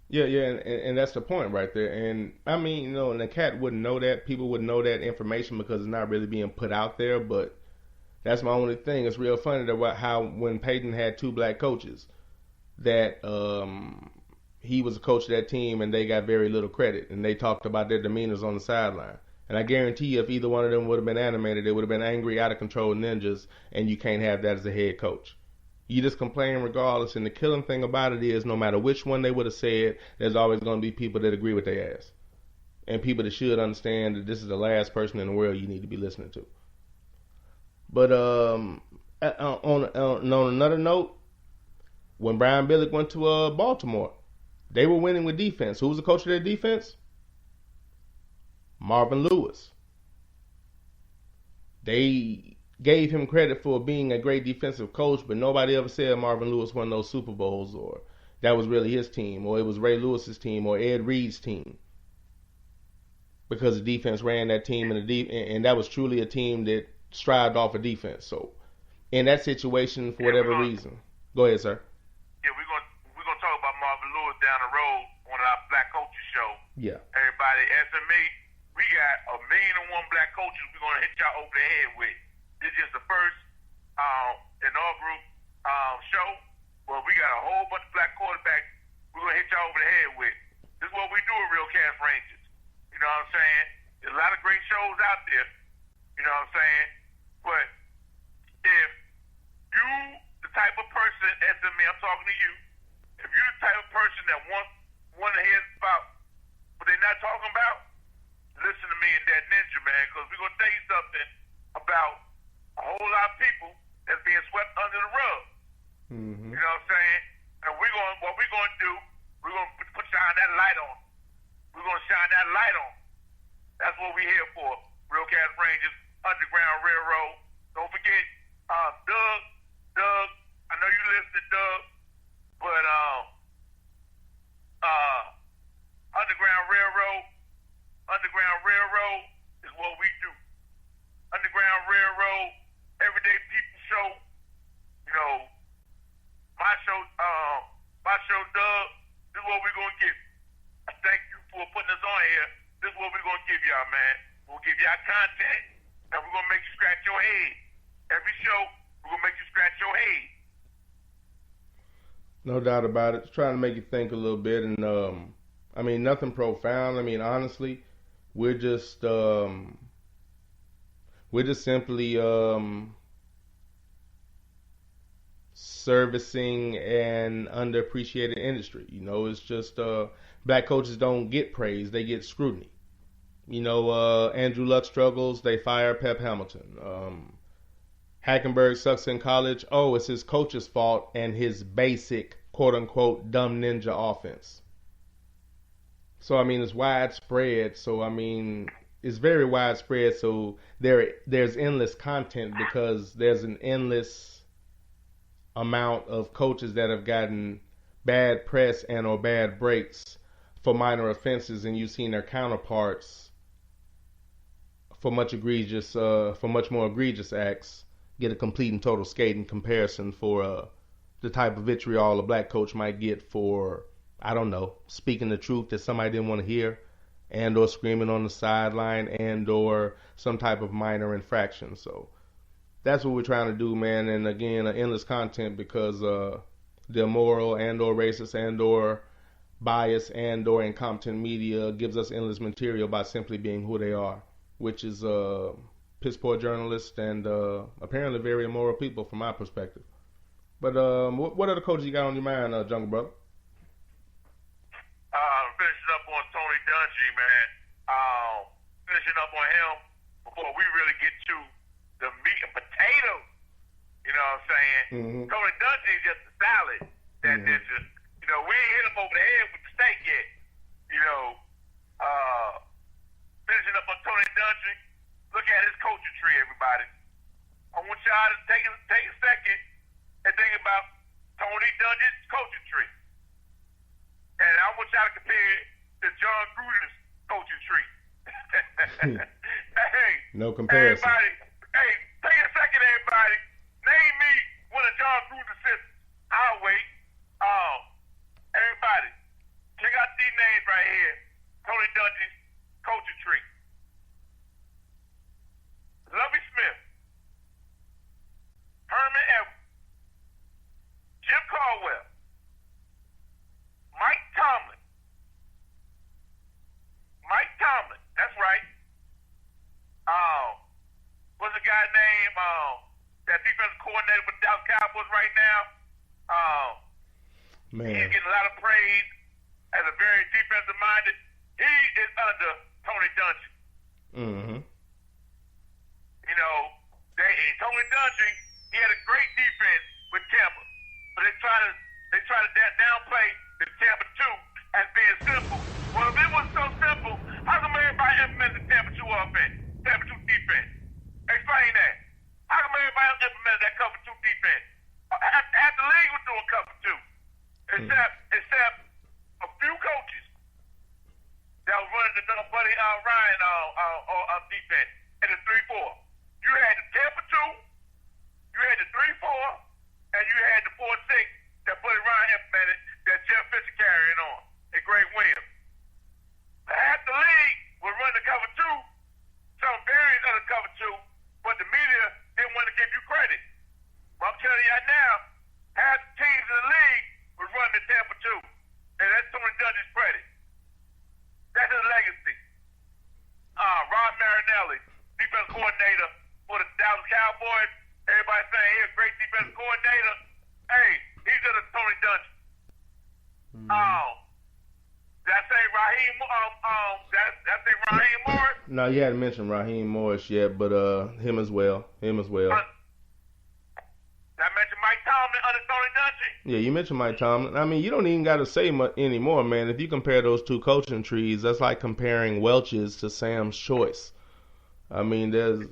Yeah, and that's the point right there. And I mean, you know, and the cat wouldn't know that. People wouldn't know that information because it's not really being put out there. But that's my only thing. It's real funny that how when Peyton had two black coaches, that he was a coach of that team and they got very little credit. And they talked about their demeanors on the sideline. And I guarantee you, if either one of them would have been animated, they would have been angry, out of control ninjas. And you can't have that as a head coach. You just complain regardless, and the killing thing about it is no matter which one they would have said, there's always going to be people that agree with their ass. And people that should understand that this is the last person in the world you need to be listening to. But on another note, when Brian Billick went to Baltimore, they were winning with defense. Who was the coach of their defense? Marvin Lewis. They gave him credit for being a great defensive coach, but nobody ever said Marvin Lewis won those Super Bowls, or that was really his team, or it was Ray Lewis's team, or Ed Reed's team, because the defense ran that team, and that was truly a team that strived off of defense. So, in that situation, for whatever reason, go ahead, sir. Yeah, we're gonna talk about Marvin Lewis down the road on our Black Coaches show. Yeah. Everybody, SME, we got 1,000,001 black coaches we're gonna hit y'all over the head with. This is just the first inaugural show, but we got a whole bunch of black quarterbacks we're going to hit y'all over the head with. This is what we do at Real Cast Rangers. You know what I'm saying? There's a lot of great shows out there. You know what I'm saying? But if you the type of person, SME, I'm talking to you, if you're the type of person that want to hear about what they're not talking about, listen to me and that ninja, man, because we're going to tell you something about a whole lot of people that's being swept under the rug. You know what I'm saying? And what we're going to do, we're going to shine that light on. We're going to shine that light on. That's what we're here for. Real Cast Rangers, Underground Railroad. Don't forget, Doug, I know you listen, Doug, but Underground Railroad is what we do. Underground Railroad, Everyday People Show, you know, my show, Doug, this is what we're going to give you. I thank you for putting us on here. This is what we're going to give y'all, man. We'll give y'all content, and we're going to make you scratch your head. Every show, we're going to make you scratch your head. No doubt about it. Trying to make you think a little bit, and I mean, nothing profound. I mean, honestly, we're just simply servicing an underappreciated industry. You know, it's just black coaches don't get praise; they get scrutiny. You know, Andrew Luck struggles; they fire Pep Hamilton. Hackenberg sucks in college. Oh, it's his coach's fault and his basic, quote unquote, dumb ninja offense. So I mean, it's widespread. So I mean, it's very widespread. So there's endless content because there's an endless amount of coaches that have gotten bad press and or bad breaks for minor offenses, and you've seen their counterparts for much more egregious acts get a complete and total skate in comparison for the type of vitriol a black coach might get for, I don't know, speaking the truth that somebody didn't want to hear, and or screaming on the sideline, and or some type of minor infraction. So that's what we're trying to do, man. And again, endless content because the immoral and or racist and or bias and or incompetent media gives us endless material by simply being who they are, which is piss poor journalists and apparently very immoral people from my perspective. But what other coaches you got on your mind, Jungle Brother? Finishing up on Tony Dungy, man. finishing up on him before we really get to the meat and potatoes. You know what I'm saying? Mm-hmm. Tony Dungy is just a salad. That's just, we ain't hit him over the head with the steak yet. Finishing up on Tony Dungy, look at his coaching tree, everybody. I want y'all to take a second and think about Tony Dungy's coaching tree. And I want y'all to compare it to John Gruden's coaching tree. Hey, no comparison. Everybody, take a second, everybody. Name me one of John Gruden's assistants. I'll wait. Everybody, check out these names right here. Tony Dungy's coaching tree. Lovie Smith, Herman Edwards, Jim Caldwell, Mike Tomlin, that's right. What's the guy named that defensive coordinator for the Dallas Cowboys right now? Man. He's getting a lot of praise as a very defensive minded. He is under Tony Dungy. Mm-hmm. Tony Dungy, he had a great defense with Tampa, but they try to downplay the Tampa 2 as being simple. Well, if it was so simple, how come everybody implemented the Tampa 2 offense, Tampa 2 defense? Explain that. How come everybody implemented that cover 2 defense? Half the league was doing cover 2, except a few coaches that was running the Buddy Ryan defense in the 3-4. You had the Tampa 2, you had the 3-4, and you had the 4-6 that Buddy Ryan implemented that Jeff Fisher carrying on and Greg Williams. Half the league was running the cover 2, some variants of the cover 2, but the media didn't want to give you credit. Well, I'm telling you right now, half the teams in the league was running the Tampa 2, and that's Tony Dungy's credit. That's his legacy. Ron Marinelli, defense coordinator for the Dallas Cowboys. Everybody saying he's a great defense coordinator. Hey, he's under Tony Dungy. Did I say Raheem? Did I say Raheem Morris? No, you hadn't mentioned Raheem Morris yet, but him as well. Did I mention Mike Tomlin under Tony Dungy? Yeah, you mentioned Mike Tomlin. I mean, you don't even got to say much anymore, man. If you compare those two coaching trees, that's like comparing Welch's to Sam's Choice. I mean, there's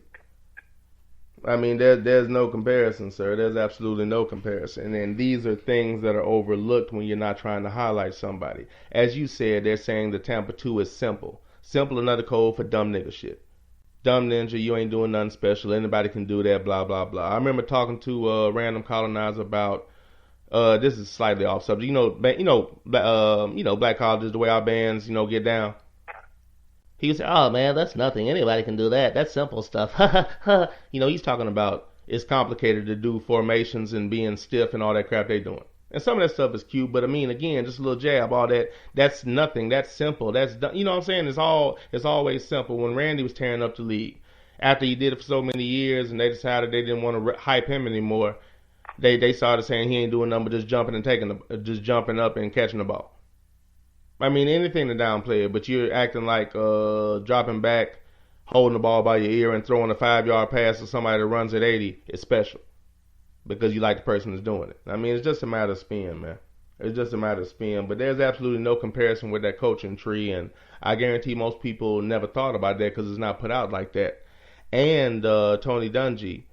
no comparison, sir. There's absolutely no comparison. And these are things that are overlooked when you're not trying to highlight somebody. As you said, they're saying the Tampa 2 is simple. Simple, another code for dumb nigga shit. Dumb ninja, you ain't doing nothing special. Anybody can do that, blah, blah, blah. I remember talking to a random colonizer about, this is slightly off subject. Black colleges, the way our bands, get down. He said, "Oh man, that's nothing. Anybody can do that. That's simple stuff." He's talking about it's complicated to do formations and being stiff and all that crap they doing. And some of that stuff is cute, but I mean, again, just a little jab, all that. That's nothing. That's simple. That's what I'm saying. It's always simple. When Randy was tearing up the league, after he did it for so many years, and they decided they didn't want to hype him anymore, they started saying he ain't doing nothing but just jumping up and catching the ball. I mean, anything to downplay it, but you're acting like dropping back, holding the ball by your ear, and throwing a 5-yard pass to somebody that runs at 80 is special because you like the person that's doing it. I mean, it's just a matter of spin, man. It's just a matter of spin. But there's absolutely no comparison with that coaching tree, and I guarantee most people never thought about that because it's not put out like that. And Tony Dungy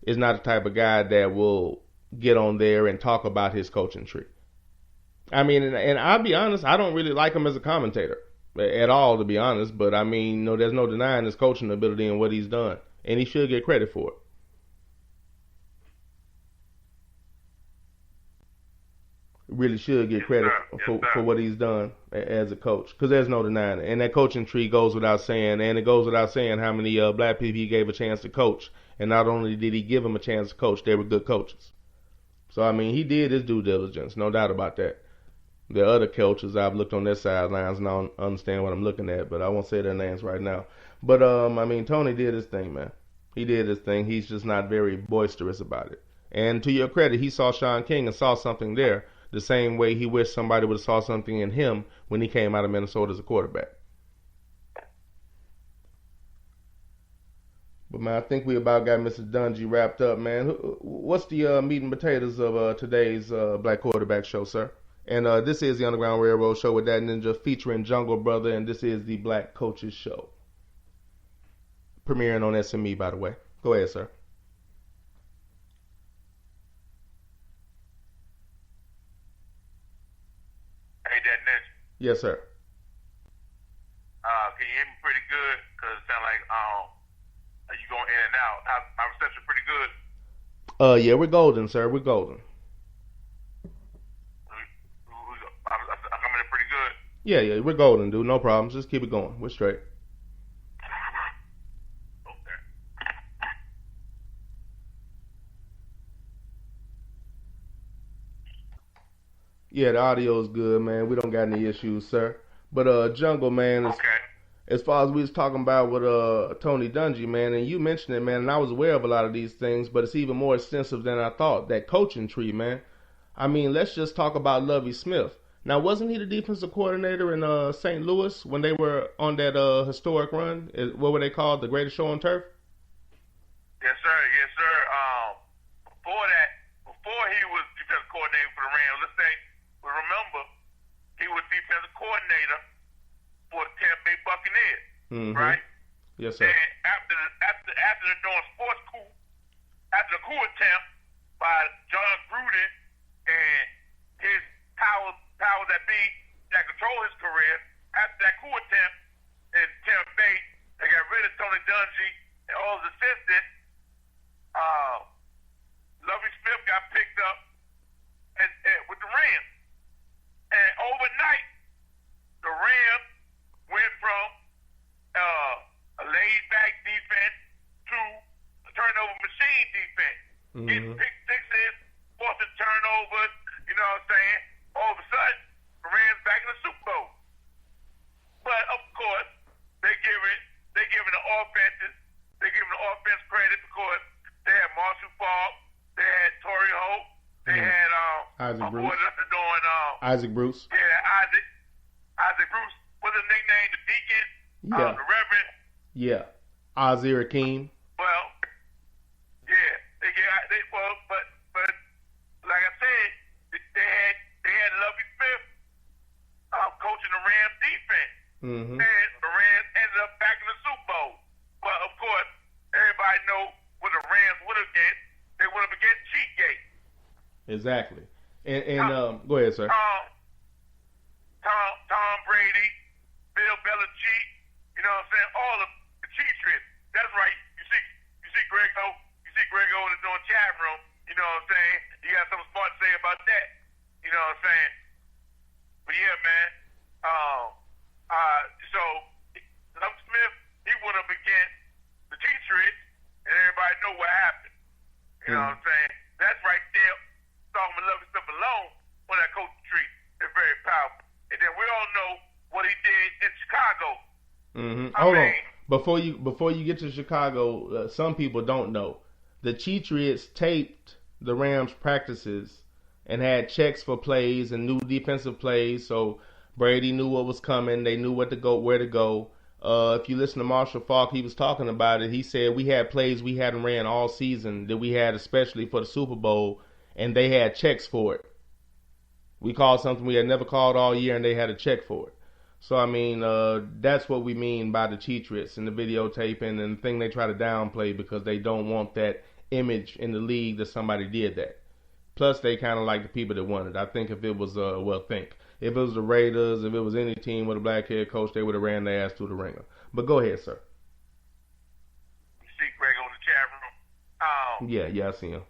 is not the type of guy that will get on there and talk about his coaching tree. I mean, and I'll be honest, I don't really like him as a commentator at all, to be honest. But I mean, there's no denying his coaching ability and what he's done, and he should get credit for it. Really should get credit for what he's done as a coach, because there's no denying it. And that coaching tree goes without saying, and it goes without saying how many black people he gave a chance to coach. And not only did he give them a chance to coach, they were good coaches. So I mean, he did his due diligence, no doubt about that. The other coaches, I've looked on their sidelines and I don't understand what I'm looking at, but I won't say their names right now. But, I mean, Tony did his thing, man. He did his thing. He's just not very boisterous about it. And to your credit, he saw Sean King and saw something there the same way he wished somebody would have saw something in him when he came out of Minnesota as a quarterback. But man, I think we about got Mr. Dungy wrapped up, man. What's the meat and potatoes of today's Black Quarterback Show, sir? And this is the Underground Railroad Show with that ninja featuring Jungle Brother, and this is the Black Coaches Show. Premiering on SME, by the way. Go ahead, sir. Hey, that ninja. Yes, sir. Can you hear me pretty good? Cause it sound like you going in and out. My reception pretty good. Yeah, we're golden, sir. We're golden. I'm coming in pretty good. Yeah, we're golden, dude. No problems. Just keep it going. We're straight. Okay. Yeah, the audio is good, man. We don't got any issues, sir. But Jungle, man, as far as we was talking about with Tony Dungy, man, and you mentioned it, man, and I was aware of a lot of these things, but it's even more extensive than I thought. That coaching tree, man. I mean, let's just talk about Lovie Smith. Now, wasn't he the defensive coordinator in St. Louis when they were on that historic run? What were they called? The Greatest Show on Turf? Yes, sir. Yes, sir. Before he was defensive coordinator for the Rams, let's say, remember, he was defensive coordinator for the Tampa Bay Buccaneers, right? Yes, sir. And after the doing sports coup, after the coup attempt by John Gruden and his powers that be that control his career, after that coup attempt in Tampa Bay, they got rid of Tony Dungy and all his assistants. Lovie Smith got picked up with the Rams. And overnight, the Rams went from a laid-back defense to a turnover machine defense. Getting pick sixes, forcing turnovers, you know what I'm saying? All of a sudden, the Rams back in the Super Bowl. But, of course, they giving the offenses, they giving the offense credit because they had Marshall Falk, they had Torrey Holt, they had Isaac Bruce. Isaac Bruce. Yeah, Isaac Bruce. What's his nickname? The Deacon? Yeah. The Reverend? Yeah. Ozzie Akeem. Well, yeah. But like I said, they had Lovie Smith coaching the Rams defense. And the Rams ended up back in the Super Bowl. But of course, everybody know what the Rams would have against. They would have against Cheatgate. Exactly. And go ahead, sir. Tom Brady, Bill Belichick, you know what I'm saying? All of the Cheaters. That's right. You see Grego in the chat room, you know what I'm saying? You got something smart to say about that. You know what I'm saying? But yeah, man. So Lovie Smith, he went up against the Cheaters, and everybody know what happened. You know what I'm saying? That's right there. Talking about Lovie Smith alone on that coaching tree is very powerful. And then we all know what he did in Chicago. Hold on. Before you get to Chicago, some people don't know. The Cheaters taped the Rams practices and had checks for plays and new defensive plays, so Brady knew what was coming. They knew where to go. If you listen to Marshall Falk, he was talking about it. He said we had plays we hadn't ran all season that we had especially for the Super Bowl, and they had checks for it. We called something we had never called all year, and they had a check for it. So, I mean, that's what we mean by the Cheaters and the videotaping and the thing they try to downplay because they don't want that image in the league that somebody did that. Plus, they kind of like the people that won it. I think if it was, if it was the Raiders, if it was any team with a black head coach, they would have ran their ass through the ringer. But go ahead, sir. You see Grego in the chat room? Yeah, I see him.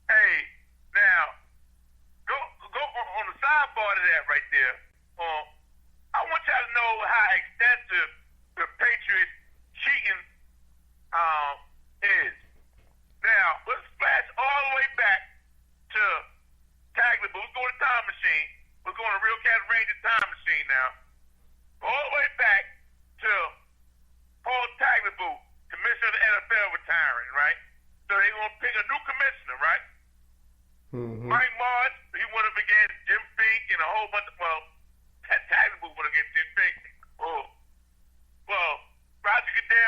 Hey, now, go on the sidebar to that right there. I want y'all to know how extensive the Patriots cheating is. Now, let's flash all the way back to Tagliabue. Let's go to the time machine. Let's go on a Real Cat Ranger time machine now. All the way back to Paul Tagliabue, commissioner of the NFL, retiring, right? So they're going to pick a new commissioner, right? Mike Marsh, he went up against Jim Fink and a whole bunch of, Tagliabue went against Jim Fink.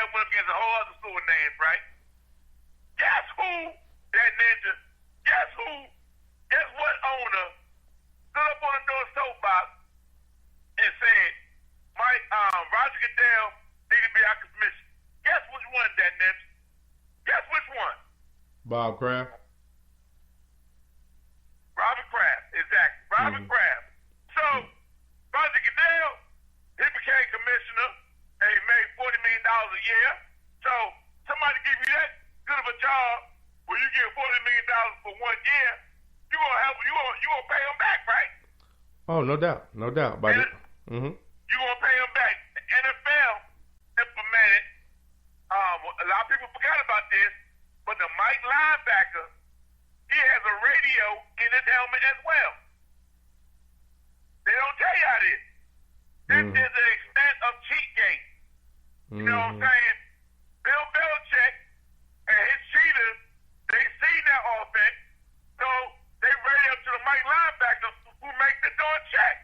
Goodell went up against a whole other slew of names, right? Guess who, that ninja, guess what owner stood up on the door soapbox and said, Roger Goodell need to be our commissioner. Guess which one, that ninja? Guess which one? Bob Kraft. Robert Kraft, exactly. Robert Kraft. So, Roger Goodell, he became commissioner and he made $40 million a year. So, somebody give you that good of a job where you get $40 million for 1 year, you gonna pay him back, right? Oh, no doubt. No doubt about it. Mm-hmm. You gonna pay him back. The NFL implemented, a lot of people forgot about this, but the Mike linebacker, he has a radio in his helmet as well. They don't tell you how this. This is an extent of Cheatgate. You know what I'm saying? Bill Belichick and his cheaters, they seen that offense, so they radio to the Mike linebacker who makes the door check.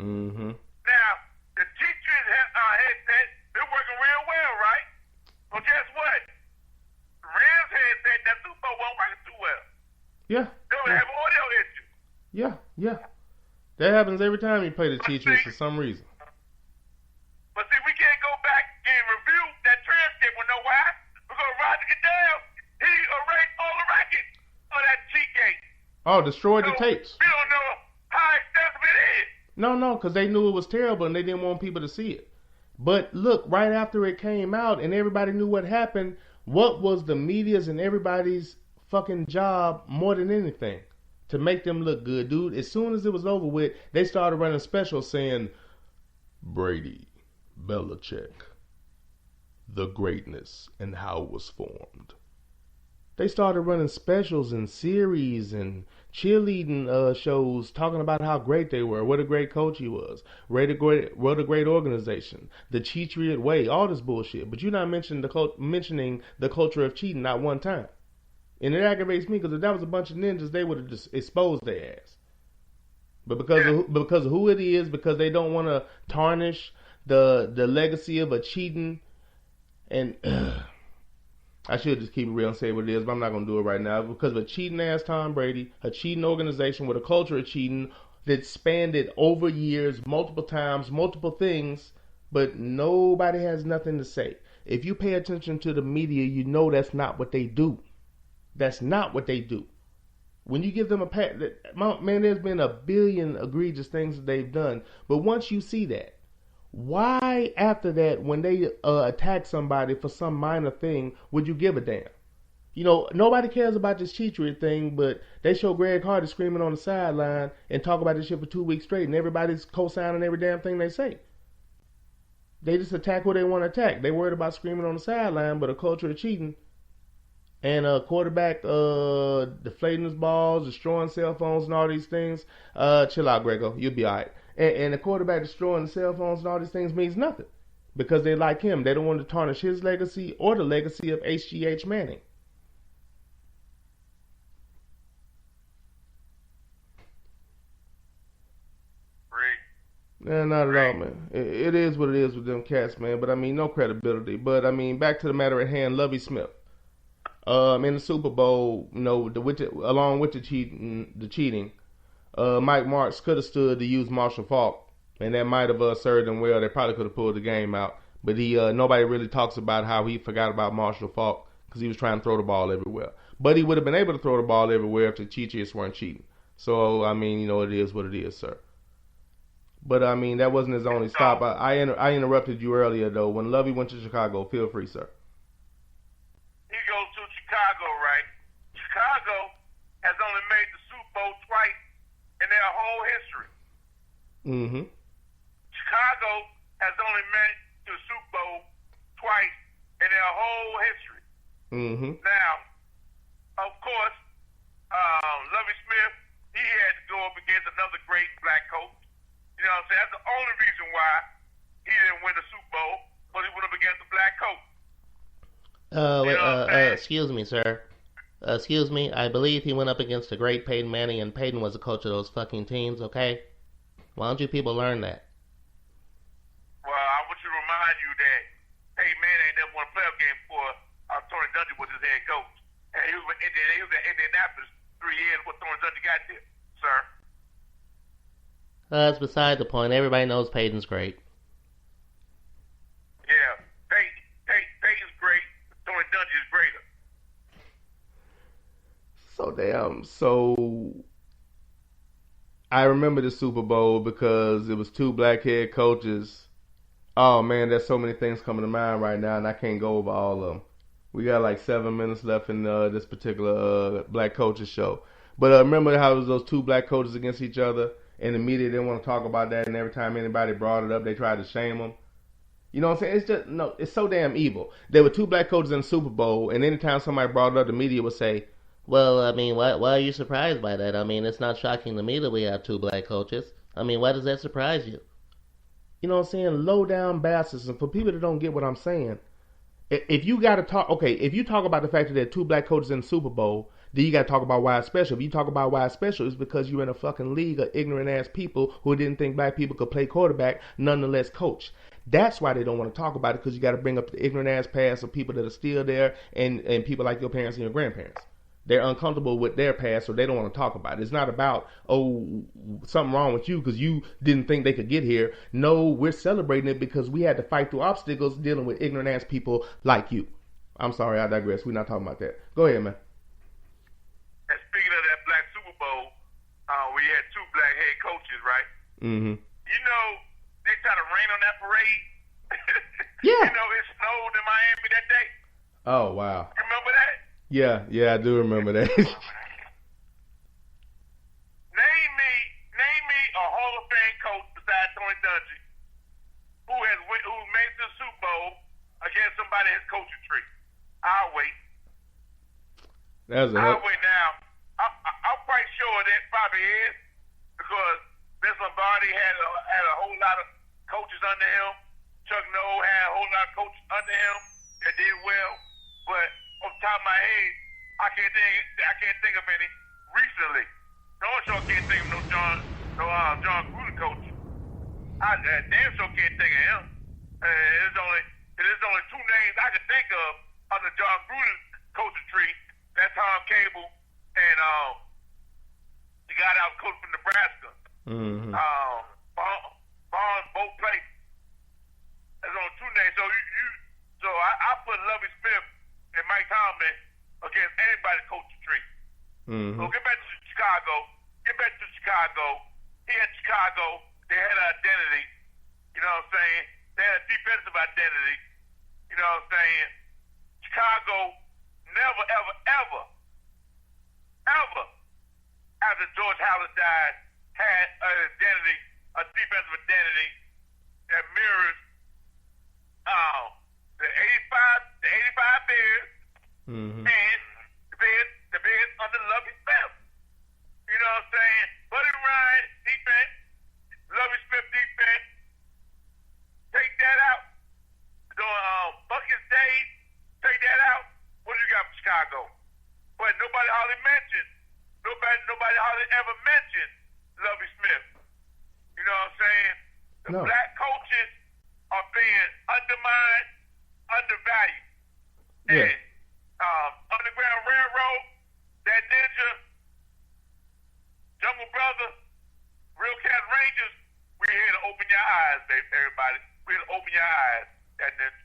Mm-hmm. Now, the teacher's headset, they're working real well, right? Well, guess what? Rams headset, that Super Bowl won't work too well. Yeah. They would have audio issues. Yeah. That happens every time you play the teachers for some reason. But see, we can't go back and review that transcript. We know why? Because Roger Goodell, he erased all the records of that cheat gate. Oh, destroyed the tapes. We don't know how extensive it is. No, because they knew it was terrible and they didn't want people to see it. But look, right after it came out and everybody knew what happened, what was the media's and everybody's fucking job more than anything? To make them look good, dude. As soon as it was over with, they started running specials saying, Brady, Belichick, the greatness and how it was formed. They started running specials and series and cheerleading shows talking about how great they were, what a great coach he was, what a great organization, the Cheatriot way, all this bullshit. But you're not mentioning the culture of cheating not one time. And it aggravates me because if that was a bunch of ninjas, they would have just exposed their ass. But because of who it is, because they don't want to tarnish the legacy of a cheating, and I should just keep it real and say what it is, but I'm not going to do it right now. Because of a cheating ass Tom Brady, a cheating organization with a culture of cheating that spanned it over years, multiple times, multiple things, but nobody has nothing to say. If you pay attention to the media, you know that's not what they do. That's not what they do. When you give them a pat, man, there's been a billion egregious things that they've done. But once you see that, why after that, when they attack somebody for some minor thing, would you give a damn? You know, nobody cares about this Cheatriot thing, but they show Greg Hardy screaming on the sideline and talk about this shit for 2 weeks straight, and everybody's co-signing every damn thing they say. They just attack who they want to attack. They worried about screaming on the sideline, but a culture of cheating and a quarterback deflating his balls, destroying cell phones and all these things. Chill out, Grego. You'll be all right. And the quarterback destroying the cell phones and all these things means nothing because they like him. They don't want to tarnish his legacy or the legacy of H.G.H. Manning. Nah, not at all, man. It is what it is with them cats, man. But, I mean, no credibility. But, I mean, back to the matter at hand, Lovie Smith. In the Super Bowl, you know, along with the cheating, Mike Martz could have stood to use Marshall Faulk, and that might have served him well. They probably could have pulled the game out, but nobody really talks about how he forgot about Marshall Faulk because he was trying to throw the ball everywhere. But he would have been able to throw the ball everywhere if the Cheatriots weren't cheating. So I mean, you know, it is what it is, sir. But I mean, that wasn't his only stop. I interrupted you earlier though. When Lovie went to Chicago, feel free, sir. He goes to Chicago, right? Chicago has only made the Super Bowl twice in their whole history. Mm-hmm. Chicago has only made the Super Bowl twice in their whole history. Mm-hmm. Now, of course, Lovie Smith, he had to go up against another great black coach. You know what I'm saying? That's the only reason why he didn't win the Super Bowl, but he went up against a black coach. Excuse me, sir. Excuse me, I believe he went up against the great Peyton Manning, and Peyton was a coach of those fucking teams, okay? Why don't you people learn that? Well, I want you to remind you that Peyton Manning ain't Dungy was his head coach. And he was at Indianapolis 3 years before Tony Dungy got there, sir. That's beside the point. Everybody knows Peyton's great. Yeah, Peyton's great. Tony Dungy is greater. So I remember the Super Bowl because it was two black head coaches. Oh man, there's so many things coming to mind right now, and I can't go over all of them. We got like 7 minutes left in this particular black coaches show. But remember how it was those two black coaches against each other, and the media didn't want to talk about that, and every time anybody brought it up, they tried to shame them. You know what I'm saying? It's so damn evil. There were two black coaches in the Super Bowl, and anytime somebody brought it up, the media would say, well, I mean, why are you surprised by that? I mean, it's not shocking to me that we have two black coaches. I mean, why does that surprise you? You know what I'm saying? Low down bastards. And for people that don't get what I'm saying, if you got to talk, okay, if you talk about the fact that there are two black coaches in the Super Bowl, then you got to talk about why it's special. If you talk about why it's special, it's because you're in a fucking league of ignorant ass people who didn't think black people could play quarterback, nonetheless coach. That's why they don't want to talk about it, because you got to bring up the ignorant ass past of people that are still there and people like your parents and your grandparents. They're uncomfortable with their past, so they don't want to talk about it. It's not about, oh, something wrong with you because you didn't think they could get here. No, we're celebrating it because we had to fight through obstacles dealing with ignorant ass people like you. I'm sorry, I digress. We're not talking about that. Go ahead, man. And speaking of that black Super Bowl, we had two black head coaches, right? Mm-hmm. You know, they tried to rain on that parade. Yeah. You know, it snowed in Miami that day. Oh, wow. You remember that? Yeah, I do remember that. Name me a Hall of Fame coach besides Tony Dungy who made the Super Bowl against somebody in his coaching tree. I'll wait. I'll wait now. I'm quite sure that probably is, because Vince Lombardi had a whole lot of coaches under him. Chuck Noll had a whole lot of coaches under him that did well, but off the top of my head, I can't think of any recently. No one sure can't think of no John Gruden coach. I damn sure can't think of him. There's only two names I can think of under John Gruden coaching tree. That's Tom Cable and the guy that was coaching from Nebraska. Mm-hmm. Barnes, both played. There's only two names. So I put Lovie Smith and Mike Tomlin against anybody's coaching tree. Mm-hmm. So get back to Chicago. Here in Chicago, they had an identity. You know what I'm saying? They had a defensive identity. You know what I'm saying? Chicago never, ever, ever, ever, after George Halas died, had an identity, a defensive identity that mirrors the 85 Bears, Mm-hmm. and the Bears under Lovie Smith. You know what I'm saying? Buddy Ryan defense, Lovie Smith defense. Take that out. Buckets Days, take that out. What do you got for Chicago? But nobody hardly mentioned. Nobody hardly ever mentioned Lovie Smith. You know what I'm saying? The black coaches are being undermined, undervalued. Yeah. And Underground Railroad, that Ninja, Jungle Brother, Real Cat Rangers, we're here to open your eyes, baby, everybody. We're here to open your eyes, that Ninja.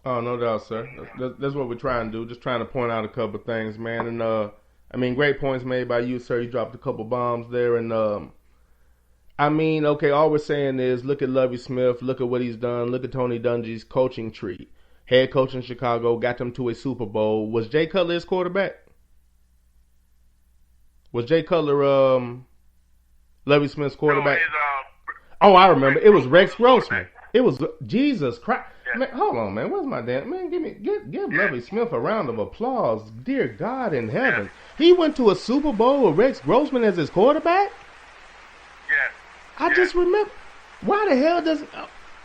Oh, no doubt, sir. That's what we're trying to do. Just trying to point out a couple of things, man. And I mean, great points made by you, sir. You dropped a couple bombs there, and I mean, okay, all we're saying is look at Lovie Smith, look at what he's done, look at Tony Dungy's coaching tree. Head coach in Chicago, got them to a Super Bowl. Was Jay Cutler his quarterback? Was Jay Cutler Lovie Smith's quarterback? No, I remember. It was Rex Grossman. It was Jesus Christ. Yeah. Man, hold on, man. Where's my damn man? Give Lovie Smith a round of applause, dear God in heaven. Yeah. He went to a Super Bowl with Rex Grossman as his quarterback. Yeah. I just remember. Why the hell does?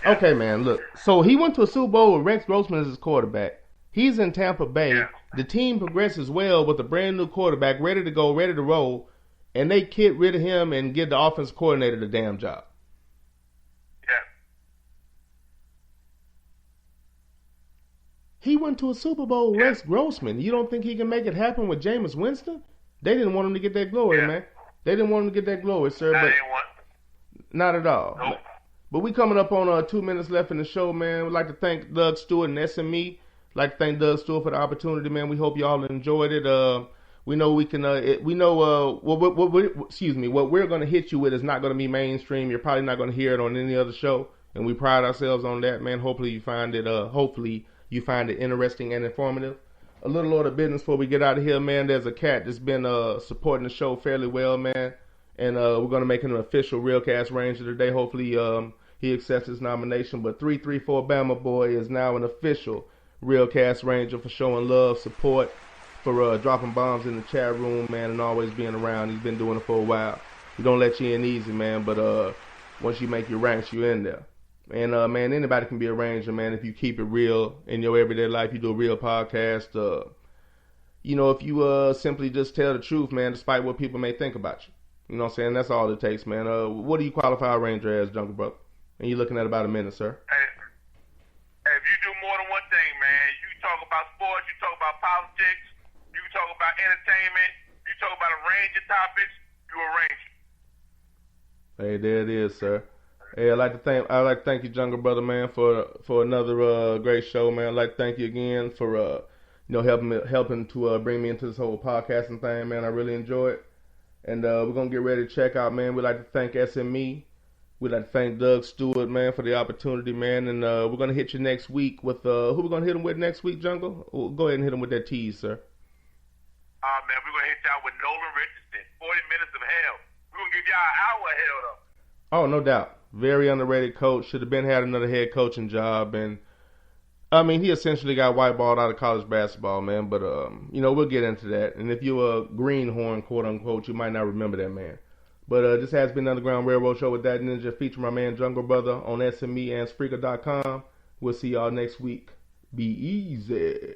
Okay, man. Look. So he went to a Super Bowl with Rex Grossman as his quarterback. He's in Tampa Bay. Yeah. The team progresses well with a brand new quarterback, ready to go, ready to roll, and they get rid of him and give the offense coordinator the damn job. He went to a Super Bowl with Rex Grossman. You don't think he can make it happen with Jameis Winston? They didn't want him to get that glory, man. They didn't want him to get that glory, sir. Nah, but they didn't want. not at all. Nope. But we coming up on 2 minutes left in the show, man. We'd like to thank Doug Stewart and SME. Like to thank Doug Stewart for the opportunity, man. We hope y'all enjoyed it. We know we can. What we're gonna hit you with is not gonna be mainstream. You're probably not gonna hear it on any other show, and we pride ourselves on that, man. Hopefully you find it. Interesting and informative. A little order of business before we get out of here, man. There's a cat that's been supporting the show fairly well, man, and we're gonna make him an official Realcast Ranger today. Hopefully he accepts his nomination. But 334 Bama Boy is now an official Realcast Ranger for showing love, support, for dropping bombs in the chat room, man, and always being around. He's been doing it for a while. We don't let you in easy, man, but once you make your ranks, you're in there. And, man, anybody can be a ranger, man, if you keep it real in your everyday life. You do a real podcast. If you simply just tell the truth, man, despite what people may think about you. You know what I'm saying? That's all it takes, man. What do you qualify a ranger as, Jungle Brother? And you're looking at about a minute, sir. Hey, if you do more than one thing, man, you talk about sports, you talk about politics, you talk about entertainment, you talk about a range of topics, you're a ranger. Hey, there it is, sir. Hey, I'd like to thank you, Jungle Brother, man, for another great show, man. I'd like to thank you again for helping to bring me into this whole podcasting thing, man. I really enjoy it, and we're gonna get ready to check out, man. We'd like to thank SME. We'd like to thank Doug Stewart, man, for the opportunity, man. And we're gonna hit you next week with who we're gonna hit him with next week, Jungle? We'll go ahead and hit him with that tease, sir. Man, we're gonna hit y'all with Nolan Richardson. 40 minutes of hell. We're gonna give y'all an hour of hell, though. Oh, no doubt. Very underrated coach. Should have had another head coaching job. And, I mean, he essentially got whiteballed out of college basketball, man. But, we'll get into that. And if you're a greenhorn, quote-unquote, you might not remember that man. But this has been the Underground Railroad Show with That Ninja, featuring my man Jungle Brother on SME and Spreaker.com. We'll see y'all next week. Be easy.